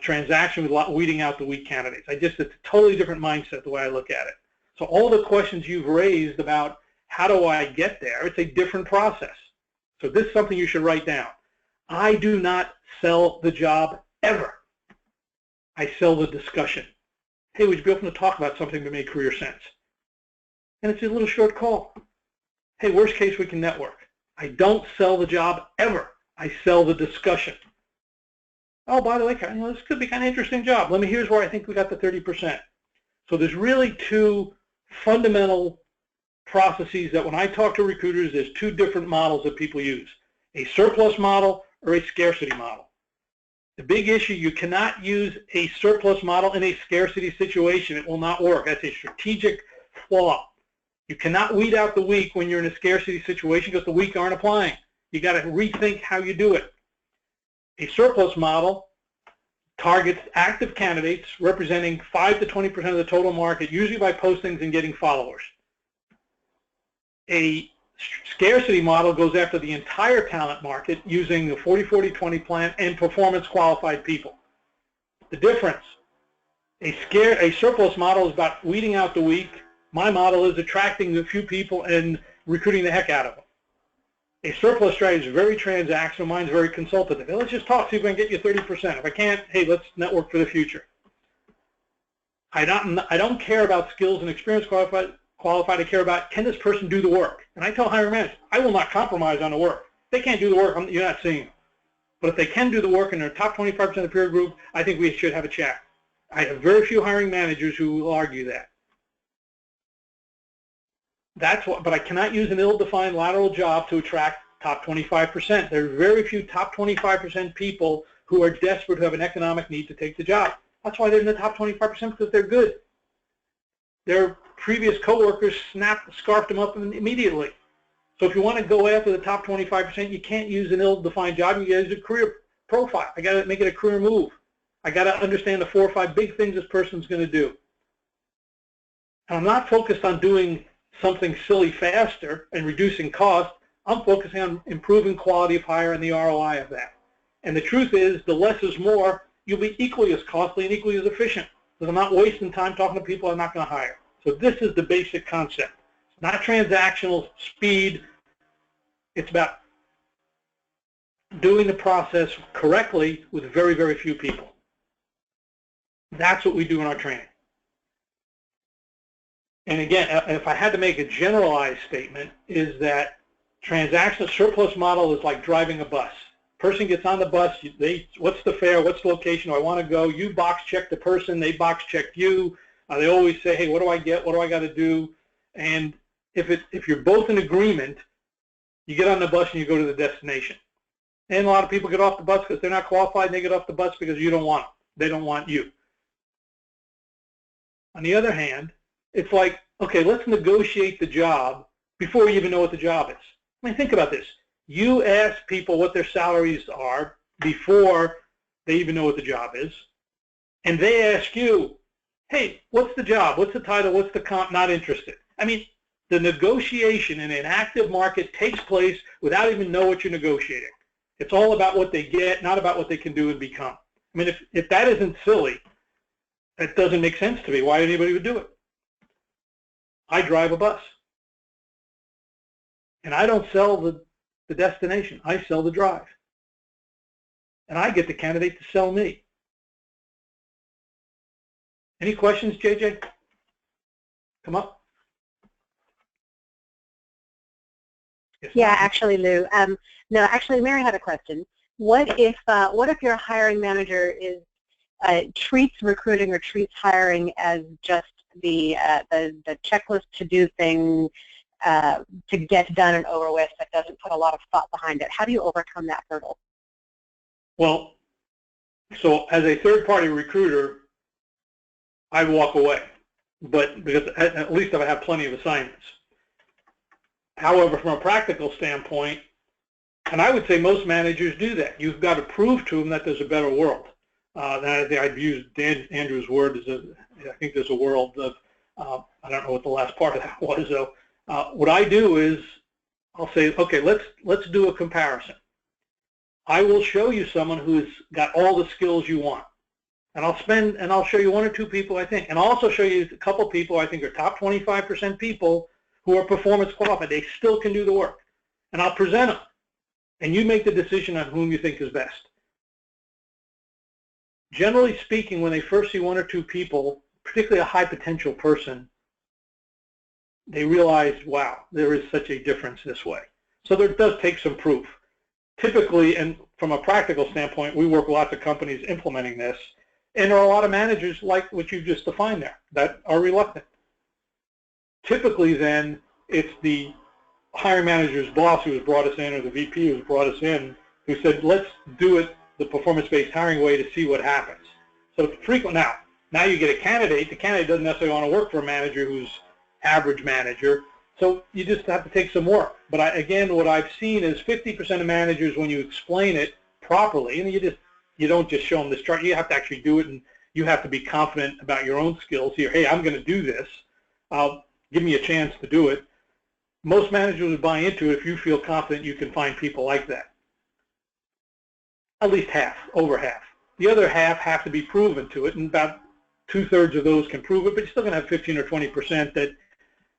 transaction with weeding out the weak candidates. It's a totally different mindset the way I look at it. So all the questions you've raised about how do I get there, it's a different process. So this is something you should write down. I do not sell the job ever. I sell the discussion. Hey, would you be open to talk about something that made career sense? And it's a little short call. Hey, worst case, we can network. I don't sell the job ever. I sell the discussion. Oh, by the way, this could be kind of interesting job. Here's where I think we got the 30%. So there's really 2 fundamental processes that when I talk to recruiters, there's 2 different models that people use. A surplus model or a scarcity model. The big issue, you cannot use a surplus model in a scarcity situation. It will not work. That's a strategic flaw. You cannot weed out the weak when you're in a scarcity situation because the weak aren't applying. You got to rethink how you do it. A surplus model targets active candidates representing 5 to 20% of the total market, usually by postings and getting followers. A scarcity model goes after the entire talent market using the 40-40-20 plan and performance qualified people. The difference, a surplus model is about weeding out the weak. My model is attracting the few people and recruiting the heck out of them. A surplus strategy is very transactional. Mine's very consultative. Hey, let's just talk, see if I can get you 30%. If I can't, hey, let's network for the future. I don't care about skills and experience qualified. I care about, can this person do the work? And I tell hiring managers, I will not compromise on the work. If they can't do the work, you're not seeing them. But if they can do the work and they're top 25% of the peer group, I think we should have a chat. I have very few hiring managers who will argue that. But I cannot use an ill-defined lateral job to attract top 25%. There are very few top 25% people who are desperate, who have an economic need to take the job. That's why they're in the top 25%, because they're good. Their previous coworkers scarfed them up immediately. So if you want to go after the top 25%, you can't use an ill-defined job. You got to use a career profile. I got to make it a career move. I got to understand the 4 or 5 big things this person's going to do. And I'm not focused on doing something silly faster and reducing cost. I'm focusing on improving quality of hire and the ROI of that. And the truth is, the less is more. You'll be equally as costly and equally as efficient, because I'm not wasting time talking to people I'm not going to hire. So this is the basic concept. It's not transactional speed. It's about doing the process correctly with very, very few people. That's what we do in our training. And again, if I had to make a generalized statement, is that transactional surplus model is like driving a bus. Person gets on the bus, what's the fare, what's the location, do I want to go? You box check the person, they box check you. They always say, hey, what do I get, what do I got to do? And if you're both in agreement, you get on the bus and you go to the destination. And a lot of people get off the bus because they're not qualified, and they get off the bus because you don't want them. They don't want you. On the other hand, it's like, okay, let's negotiate the job before you even know what the job is. I mean, think about this. You ask people what their salaries are before they even know what the job is, and they ask you, hey, what's the job? What's the title? What's the comp? Not interested. I mean, the negotiation in an active market takes place without even know what you're negotiating. It's all about what they get, not about what they can do and become. I mean, if that isn't silly, it doesn't make sense to me why anybody would do it. I drive a bus. And I don't sell the destination. I sell the drive. And I get the candidate to sell me. Any questions, JJ? Come up. Yes, yeah, actually, Lou. No, actually, Mary had a question. What if your hiring manager is treats recruiting or treats hiring as just the checklist to do thing to get done and over with, that doesn't put a lot of thought behind it? How do you overcome that hurdle? Well, so as a third-party recruiter, I walk away, but because at least if I have plenty of assignments. However, from a practical standpoint, and I would say most managers do that. You've got to prove to them that there's a better world. I'd use Andrew's word as I think there's a world of, I don't know what the last part of that was though. What I do is I'll say, okay, let's do a comparison. I will show you someone who's got all the skills you want. And I'll show you one or two people I think. And I'll also show you a couple people I think are top 25% people who are performance qualified. They still can do the work. And I'll present them. And you make the decision on whom you think is best. Generally speaking, when they first see one or two people, particularly a high potential person, they realize, wow, there is such a difference this way. So there does take some proof. Typically, and from a practical standpoint, we work with lots of companies implementing this, and there are a lot of managers like what you just defined there that are reluctant. Typically then, it's the hiring manager's boss who has brought us in, or the VP who has brought us in, who said, let's do it the performance-based hiring way to see what happens. So it's frequent. Now you get a candidate. The candidate doesn't necessarily want to work for a manager who's average manager. So you just have to take some work. But again, what I've seen is 50% of managers, when you explain it properly, and you don't just show them this chart. You have to actually do it, and you have to be confident about your own skills here. Hey, I'm going to do this. Give me a chance to do it. Most managers would buy into it if you feel confident you can find people like that. At least half, over half. The other half have to be proven to it, and about 2/3 of those can prove it, but you're still going to have 15 or 20% that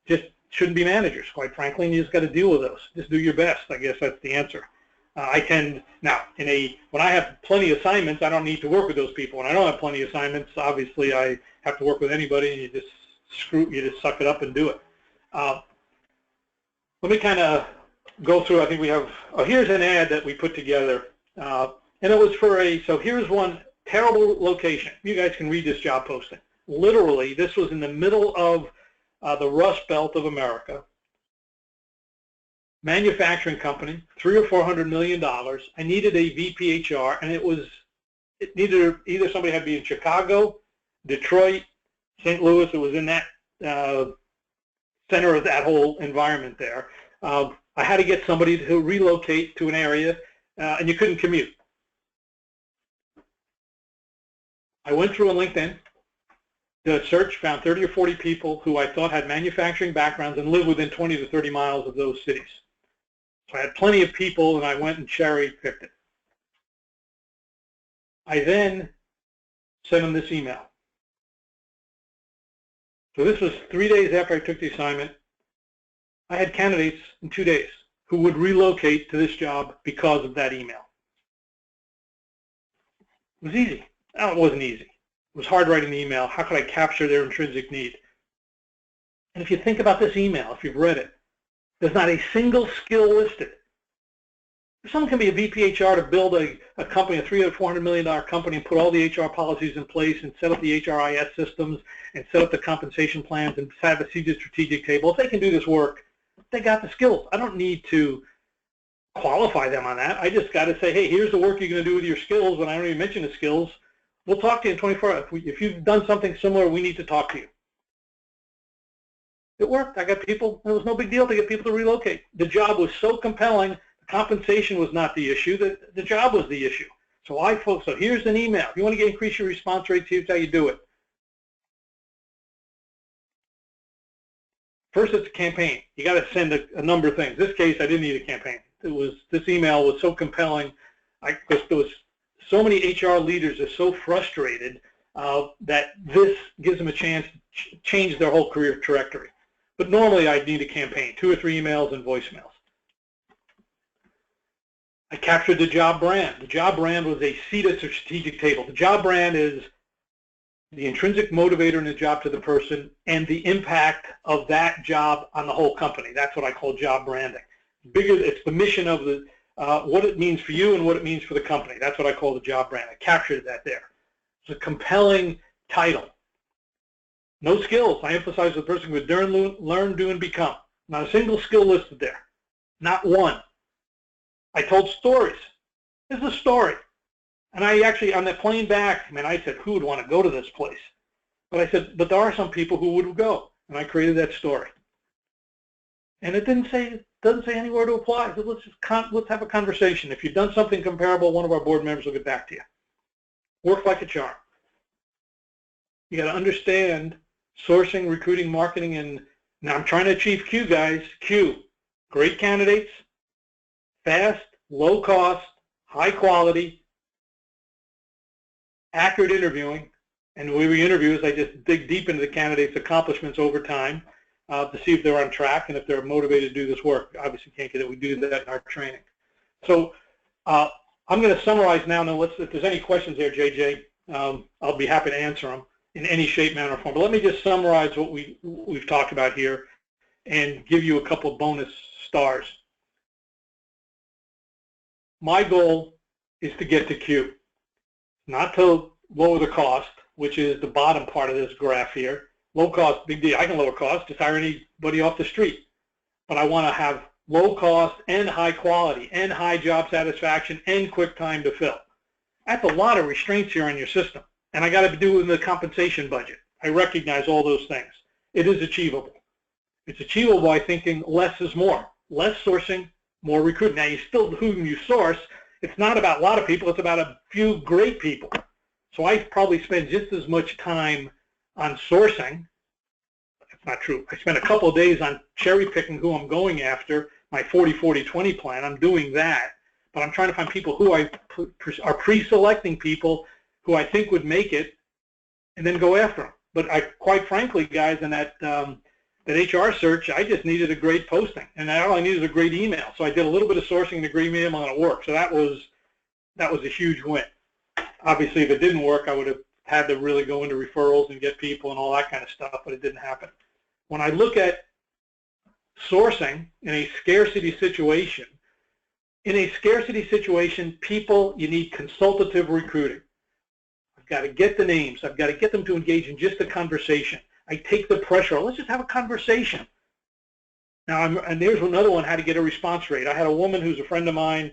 just shouldn't be managers, quite frankly, and you just got to deal with those. Just do your best. I guess that's the answer. When I have plenty of assignments, I don't need to work with those people. When I don't have plenty of assignments, obviously I have to work with anybody, and you just suck it up and do it. Let me kind of go through. I think we have. Here's an ad that we put together, and it was for so here's one terrible location. You guys can read this job posting. Literally, this was in the middle of the Rust Belt of America. Manufacturing company, $300 or $400 million. I needed a VP HR, and it needed either somebody had to be in Chicago, Detroit, St. Louis. It was in that center of that whole environment there. I had to get somebody to relocate to an area, and you couldn't commute. I went through on LinkedIn, did a search, found 30 or 40 people who I thought had manufacturing backgrounds and lived within 20 to 30 miles of those cities. So I had plenty of people, and I went and cherry-picked it. I then sent them this email. So this was 3 days after I took the assignment. I had candidates in 2 days who would relocate to this job because of that email. It was easy. No, it wasn't easy. It was hard writing the email. How could I capture their intrinsic need? And if you think about this email, if you've read it, there's not a single skill listed. Someone can be a VP HR to build a company, a $300 or $400 million company, and put all the HR policies in place and set up the HRIS systems and set up the compensation plans and have a strategic table. If they can do this work, They got the skills. I don't need to qualify them on that. I just got to say, hey, here's the work you're going to do with your skills. When I don't even mention the skills, we'll talk to you in 24 hours. If you've done something similar, we need to talk to you. It worked. I got people. It was no big deal to get people to relocate. The job was so compelling. The compensation was not the issue. The job was the issue. So here's an email. If you want to increase your response rate, here's how you do it. First, it's a campaign. You got to send a number of things. In this case, I didn't need a campaign. This email was so compelling. Because there was so many HR leaders are so frustrated that this gives them a chance to change their whole career trajectory. But normally, I'd need a campaign, 2 or 3 emails and voicemails. I captured the job brand. The job brand was a seat at the strategic table. The job brand is the intrinsic motivator in the job to the person and the impact of that job on the whole company. That's what I call job branding. It's the mission of the what it means for you and what it means for the company. That's what I call the job brand. I captured that there. It's a compelling title. No skills. I emphasize the person would learn, do, and become. Not a single skill listed there. Not one. I told stories. This is a story. And I actually, on the plane back, I said, who would want to go to this place? But I said, but there are some people who would go. And I created that story. And it doesn't say anywhere to apply. So let's have a conversation. If you've done something comparable, one of our board members will get back to you. Work like a charm. You got to understand sourcing, recruiting, marketing, and now I'm trying to achieve Q, guys. Q, great candidates, fast, low cost, high quality, accurate interviewing. And the way we interview is I just dig deep into the candidate's accomplishments over time to see if they're on track and if they're motivated to do this work. Obviously, can't get it. We do that in our training. So I'm going to summarize now. Now, if there's any questions there, JJ, I'll be happy to answer them in any shape, manner, or form. But let me just summarize what we've talked about here and give you a couple of bonus stars. My goal is to get to Q, not to lower the cost, which is the bottom part of this graph here. Low cost, big deal. I can lower cost, just hire anybody off the street. But I want to have low cost and high quality and high job satisfaction and quick time to fill. That's a lot of restraints here on your system. And I got to do it in the compensation budget. I recognize all those things. It is achievable. It's achievable by thinking less is more. Less sourcing, more recruiting. Now, who you source, it's not about a lot of people, it's about a few great people. So I probably spend just as much time on sourcing. That's not true. I spend a couple of days on cherry picking who I'm going after, my 40-40-20 plan. I'm doing that. But I'm trying to find people who are pre-selecting people who I think would make it and then go after them. But quite frankly, guys, in that HR search, I just needed a great posting. And all I needed was a great email. So I did a little bit of sourcing and a great email and it worked. So that was a huge win. Obviously, if it didn't work, I would have had to really go into referrals and get people and all that kind of stuff, but it didn't happen. When I look at sourcing in a scarcity situation, people, you need consultative recruiting. I've got to get the names. I've got to get them to engage in just a conversation. I take the pressure. Let's just have a conversation. Now, and there's another one, how to get a response rate. I had a woman who's a friend of mine.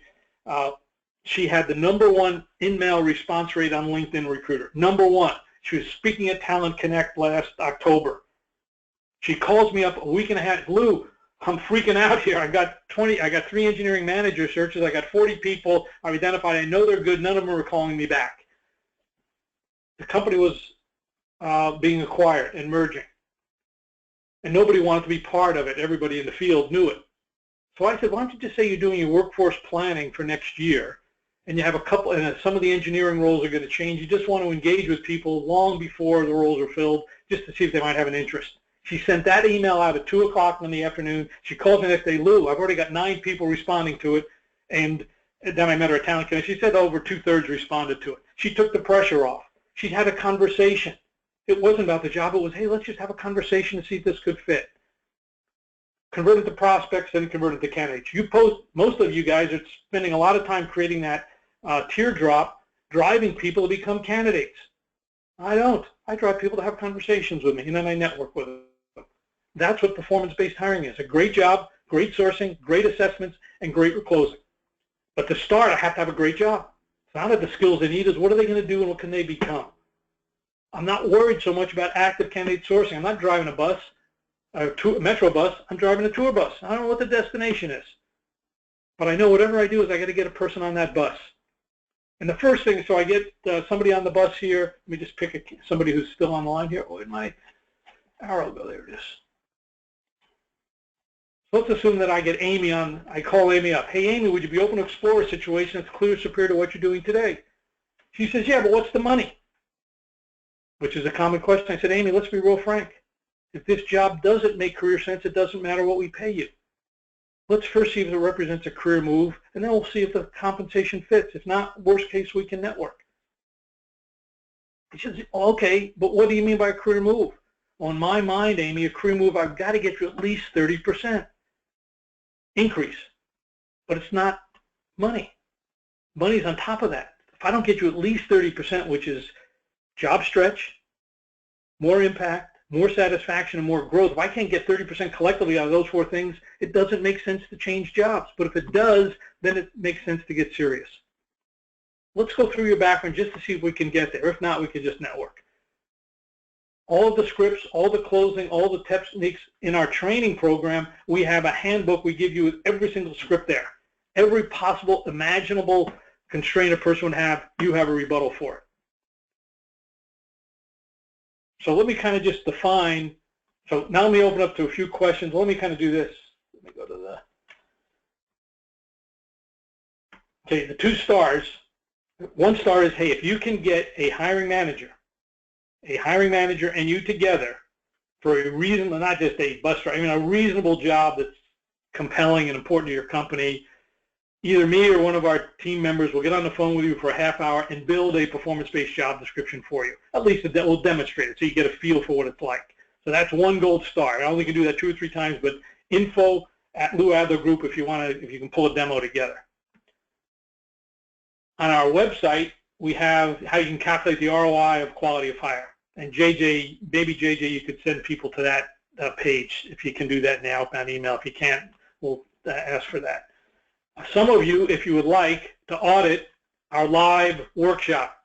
She had the #1 in-mail response rate on LinkedIn Recruiter. #1. She was speaking at Talent Connect last October. She calls me up a week and a half. Lou, I'm freaking out here. I got 3 engineering manager searches. I got 40 people I've identified. I know they're good. None of them are calling me back. The company was being acquired and merging. And nobody wanted to be part of it. Everybody in the field knew it. So I said, why don't you just say you're doing your workforce planning for next year, and you have a couple, and some of the engineering roles are going to change. You just want to engage with people long before the roles are filled, just to see if they might have an interest. She sent that email out at 2 o'clock in the afternoon. She called me the next day, Lou, I've already got 9 people responding to it, and then I met her at Talent Connect. She said over 2/3 responded to it. She took the pressure off. She had a conversation. It wasn't about the job. It was, hey, let's just have a conversation to see if this could fit. Converted to prospects, then converted to candidates. Most of you guys are spending a lot of time creating that teardrop, driving people to become candidates. I don't. I drive people to have conversations with me, and then I network with them. That's what performance-based hiring is. A great job, great sourcing, great assessments, and great closing. But to start, I have to have a great job. It's not that the skills they need, is what are they going to do and what can they become? I'm not worried so much about active candidate sourcing. I'm not driving a bus, a metro bus. I'm driving a tour bus. I don't know what the destination is. But I know whatever I do is I got to get a person on that bus. And the first thing, so I get somebody on the bus here. Let me just pick somebody who's still on the line here. Oh, did my arrow go? There it is. So let's assume that I get Amy on. I call Amy up. Hey, Amy, would you be open to explore a situation that's clearly superior to what you're doing today? She says, yeah, but what's the money? Which is a common question. I said, Amy, let's be real frank. If this job doesn't make career sense, it doesn't matter what we pay you. Let's first see if it represents a career move, and then we'll see if the compensation fits. If not, worst case, we can network. She says, okay, but what do you mean by a career move? On my mind, Amy, a career move, I've got to get you at least 30% increase. But it's not money. Money's on top of that. If I don't get you at least 30%, which is job stretch, more impact, more satisfaction, and more growth, if I can't get 30% collectively out of those four things, it doesn't make sense to change jobs. But if it does, then it makes sense to get serious. Let's go through your background just to see if we can get there. If not, we can just network. All of the scripts, all the closing, all the techniques in our training program, we have a handbook we give you with every single script there. Every possible imaginable constraint a person would have, you have a rebuttal for it. So let me kind of just define. So now let me open up to a few questions. Let me kind of do this. Let me go to the. Okay, the 2 stars. 1 star is, hey, if you can get a hiring manager and you together for a reason, not just a bus driver, I mean a reasonable job that's compelling and important to your company, either me or one of our team members will get on the phone with you for a half hour and build a performance-based job description for you. At least we'll demonstrate it so you get a feel for what it's like. So that's 1 gold star. I only can do that 2 or 3 times, but info at Lou Adler Group if you you can pull a demo together. On our website, we have how you can calculate the ROI of quality of hire. And JJ, maybe JJ, you could send people to that page if you can do that now on email. If you can't, we'll ask for that. Some of you, if you would like, to audit our live workshop.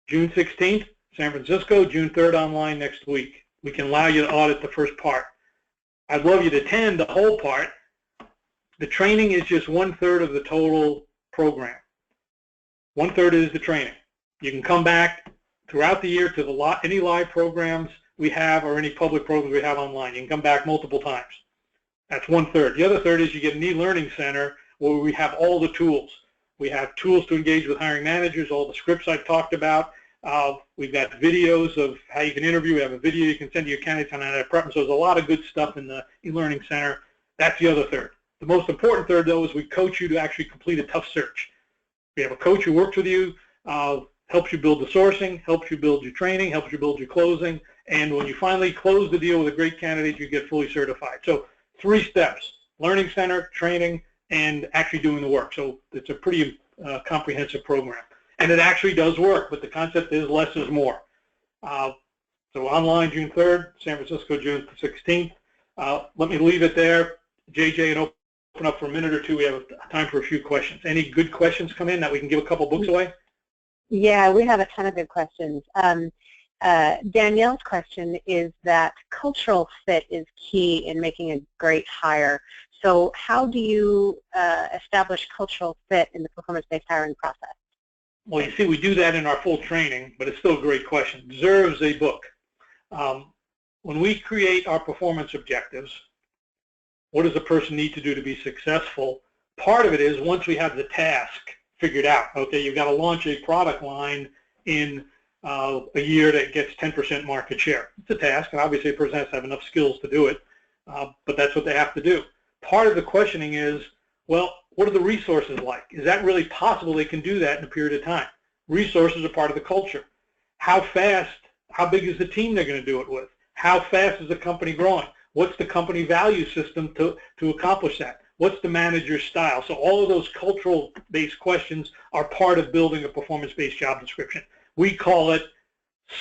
June 16th, San Francisco, June 3rd online next week. We can allow you to audit the first part. I'd love you to attend the whole part. The training is just 1/3 of the total program. 1/3 is the training. You can come back throughout the year to any live programs we have or any public programs we have online. You can come back multiple times. That's 1/3. The other 1/3 is you get an e-learning center where we have all the tools. We have tools to engage with hiring managers, all the scripts I've talked about. We've got videos of how you can interview. We have a video you can send to your candidates on how to prep. So there's a lot of good stuff in the e-learning center. That's the other 1/3. The most important 1/3, though, is we coach you to actually complete a tough search. We have a coach who works with you, helps you build the sourcing, helps you build your training, helps you build your closing, and when you finally close the deal with a great candidate, you get fully certified. So 3 steps: learning center, training, and actually doing the work. So it's a pretty comprehensive program. And it actually does work, but the concept is less is more. So online June 3rd, San Francisco June 16th. Let me leave it there, JJ, and open up for a minute or 2. We have time for a few questions. Any good questions come in that we can give a couple books away? Yeah, we have a ton of good questions. Danielle's question is that cultural fit is key in making a great hire. So how do you establish cultural fit in the performance-based hiring process? Well, you see, we do that in our full training, but it's still a great question. Deserves a book. When we create our performance objectives, what does a person need to do to be successful? Part of it is once we have the task figured out, okay, you've got to launch a product line in a year that gets 10% market share. It's a task, and obviously a person has to have enough skills to do it, but that's what they have to do. Part of the questioning is, well, what are the resources like? Is that really possible they can do that in a period of time? Resources are part of the culture. How fast, how big is the team they're going to do it with? How fast is the company growing? What's the company value system to accomplish that? What's the manager's style? So all of those cultural-based questions are part of building a performance-based job description. We call it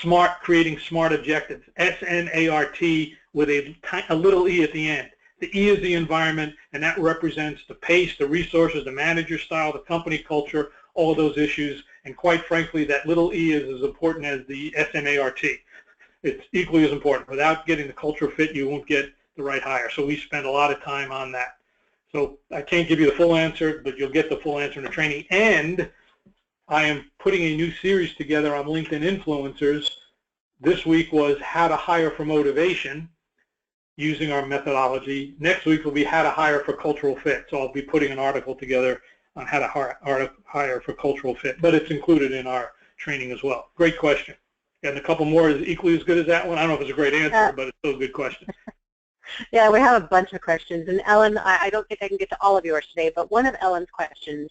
SMART, creating SMART objectives, SNART. with a little e at the end. The E is the environment, and that represents the pace, the resources, the manager style, the company culture, all of those issues. And quite frankly, that little e is as important as the SMART. It's equally as important. Without getting the culture fit, you won't get the right hire. So we spend a lot of time on that. So I can't give you the full answer, but you'll get the full answer in the training. And I am putting a new series together on LinkedIn influencers. This week was how to hire for motivation using our methodology. Next week will be how to hire for cultural fit. So I'll be putting an article together on how to hire for cultural fit, but it's included in our training as well. Great question. And a couple more is equally as good as that one. I don't know if it's a great answer, but it's still a good question. Yeah, we have a bunch of questions. And Ellen, I don't think I can get to all of yours today, but one of Ellen's questions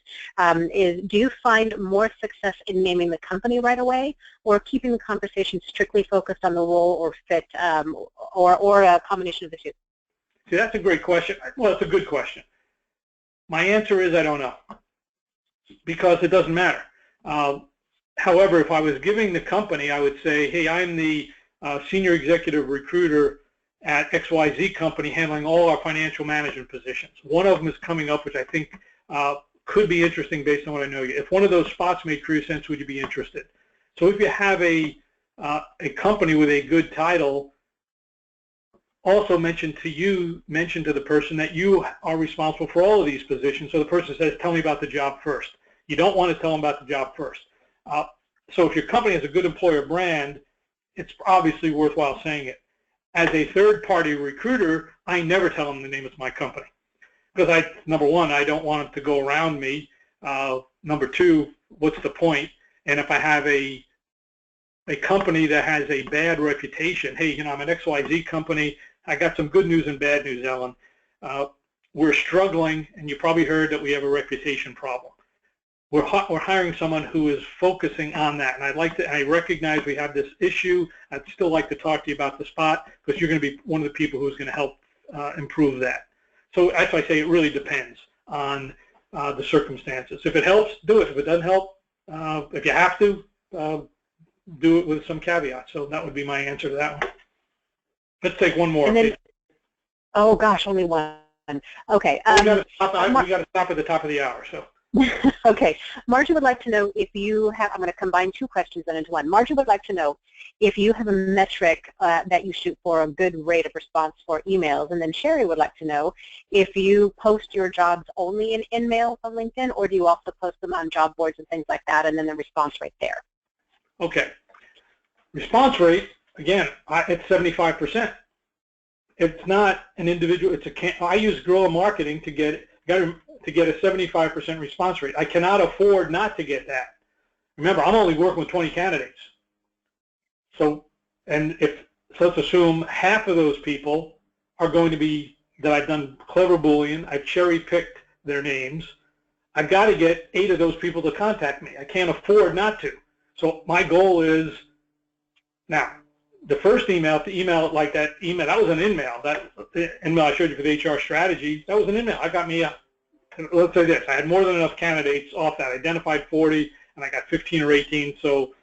is, do you find more success in naming the company right away, or keeping the conversation strictly focused on the role or fit, or a combination of the two? See, that's a great question. Well, it's a good question. My answer is I don't know, because it doesn't matter. However, if I was giving the company, I would say, hey, I'm the senior executive recruiter at XYZ company handling all our financial management positions. One of them is coming up, which I think could be interesting based on what I know you. If one of those spots made career sense, would you be interested? So if you have a company with a good title, also mention to the person that you are responsible for all of these positions. So the person says, tell me about the job first. You don't want to tell them about the job first. So if your company has a good employer brand, it's obviously worthwhile saying it. As a third-party recruiter, I never tell them the name of my company, because number one, I don't want them to go around me. Number two, what's the point? And if I have a company that has a bad reputation, hey, you know, I'm an XYZ company. I got some good news and bad news, Ellen. We're struggling, and you probably heard that we have a reputation problem. We're hiring someone who is focusing on that, and I recognize we have this issue. I'd still like to talk to you about the spot, because you're going to be one of the people who's going to help improve that. So as I say, it really depends on the circumstances. If it helps, do it. If it doesn't help, if you have to, do it with some caveats. So that would be my answer to that one. Let's take one more. And then, oh gosh, only one. Okay. We got to stop at the top of the hour. So. Okay. Margie would like to know if you have, I'm going to combine two questions then into one. Margie would like to know if you have a metric that you shoot for a good rate of response for emails. And then Sherry would like to know if you post your jobs only in InMail on LinkedIn, or do you also post them on job boards and things like that, and then the response rate there? Okay. Response rate, again, it's 75%. It's not an individual. I use guerrilla marketing to get a 75% response rate. I cannot afford not to get that. Remember, I'm only working with 20 candidates. So, let's assume half of those people are going to be that I've done clever Boolean, I've cherry-picked their names. I've got to get 8 of those people to contact me. I can't afford not to. So my goal is, now, the first email, to email it like that email, that was an InMail. That email I showed you for the HR strategy, that was an InMail. I got me let's say this, I had more than enough candidates off that. I identified 40, and I got 15 or 18. So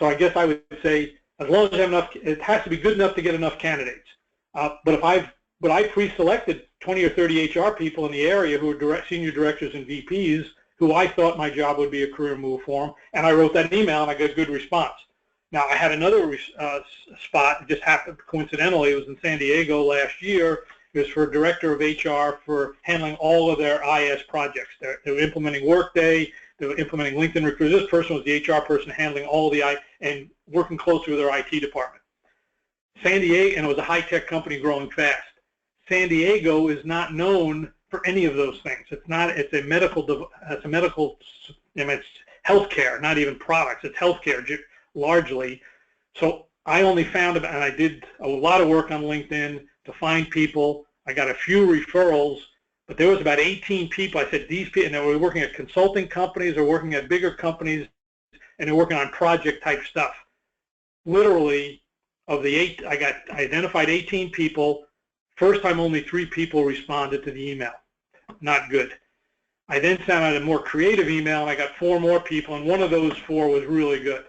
I guess I would say, as long as I have enough, it has to be good enough to get enough candidates. But I pre-selected 20 or 30 HR people in the area who are senior directors and VPs who I thought my job would be a career move for them, and I wrote that email, and I got a good response. Now, I had another spot, it just happened coincidentally, it was in San Diego last year. It was for a director of HR for handling all of their IS projects. They were implementing Workday, they were implementing LinkedIn Recruiter. This person was the HR person handling all the and working closely with their IT department. San Diego, and it was a high-tech company growing fast. San Diego is not known for any of those things. It's a medical, it's healthcare, not even products. It's healthcare largely. So I only found, and I did a lot of work on LinkedIn to find people. I got a few referrals, but there was about 18 people. I said, these people, and they were working at consulting companies or working at bigger companies, and they're working on project type stuff. Literally, of the 8, I identified 18 people. First time only 3 people responded to the email. Not good. I then sent out a more creative email, and I got 4 more people, and one of those 4 was really good.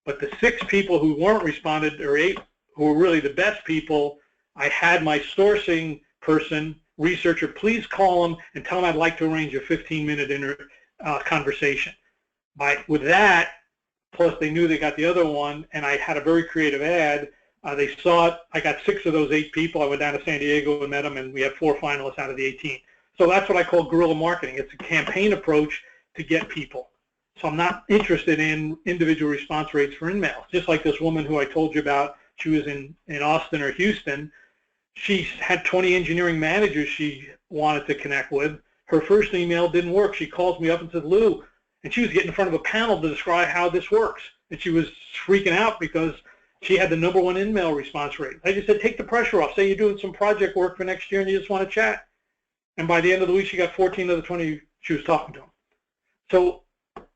But the 6 people who weren't responded, or 8 who were really the best people, I had my sourcing person, researcher, please call them and tell them I'd like to arrange a 15-minute conversation. With that, plus they knew they got the other one, and I had a very creative ad. They saw it. I got 6 of those 8 people. I went down to San Diego and met them, and we had 4 finalists out of the 18. So that's what I call guerrilla marketing. It's a campaign approach to get people. So I'm not interested in individual response rates for emails. Just like this woman who I told you about, she was in Austin or Houston. She had 20 engineering managers she wanted to connect with. Her first email didn't work. She calls me up and says, Lou, and she was getting in front of a panel to describe how this works. And she was freaking out because she had the #1 email response rate. I just said, take the pressure off. Say you're doing some project work for next year and you just want to chat. And by the end of the week, she got 14 of the 20 she was talking to them. So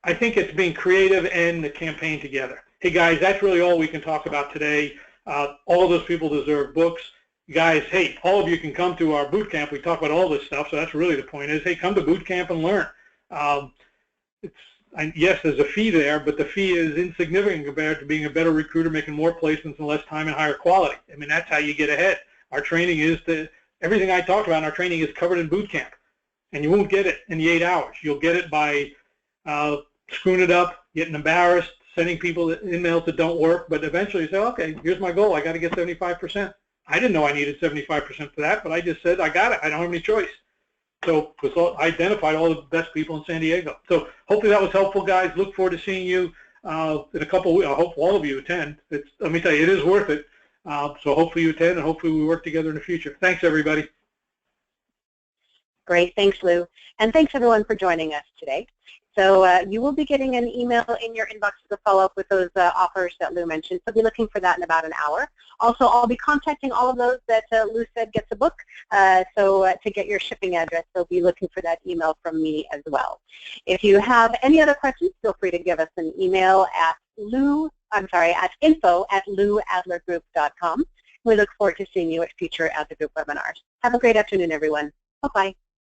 I think it's being creative and the campaign together. Hey, guys, that's really all we can talk about today. All of those people deserve books. Guys, hey, all of you can come to our boot camp. We talk about all this stuff, so that's really the point is, hey, come to boot camp and learn. Yes, there's a fee there, but the fee is insignificant compared to being a better recruiter, making more placements in less time and higher quality. I mean, that's how you get ahead. Our training is everything I talked about in our training is covered in boot camp, and you won't get it in the 8 hours. You'll get it by screwing it up, getting embarrassed, sending people emails that don't work, but eventually you say, okay, here's my goal. I got to get 75%. I didn't know I needed 75% for that, but I just said, I got it. I don't have any choice. So I identified all the best people in San Diego. So hopefully that was helpful, guys. Look forward to seeing you in a couple of weeks. I hope all of you attend. Let me tell you, it is worth it. So hopefully you attend, and hopefully we work together in the future. Thanks, everybody. Great. Thanks, Lou. And thanks, everyone, for joining us today. So you will be getting an email in your inbox to follow up with those offers that Lou mentioned. So be looking for that in about an hour. Also, I'll be contacting all of those that Lou said gets a book. To get your shipping address, so be looking for that email from me as well. If you have any other questions, feel free to give us an email at info@louadlergroup.com. We look forward to seeing you at future Adler Group webinars. Have a great afternoon, everyone. Bye-bye.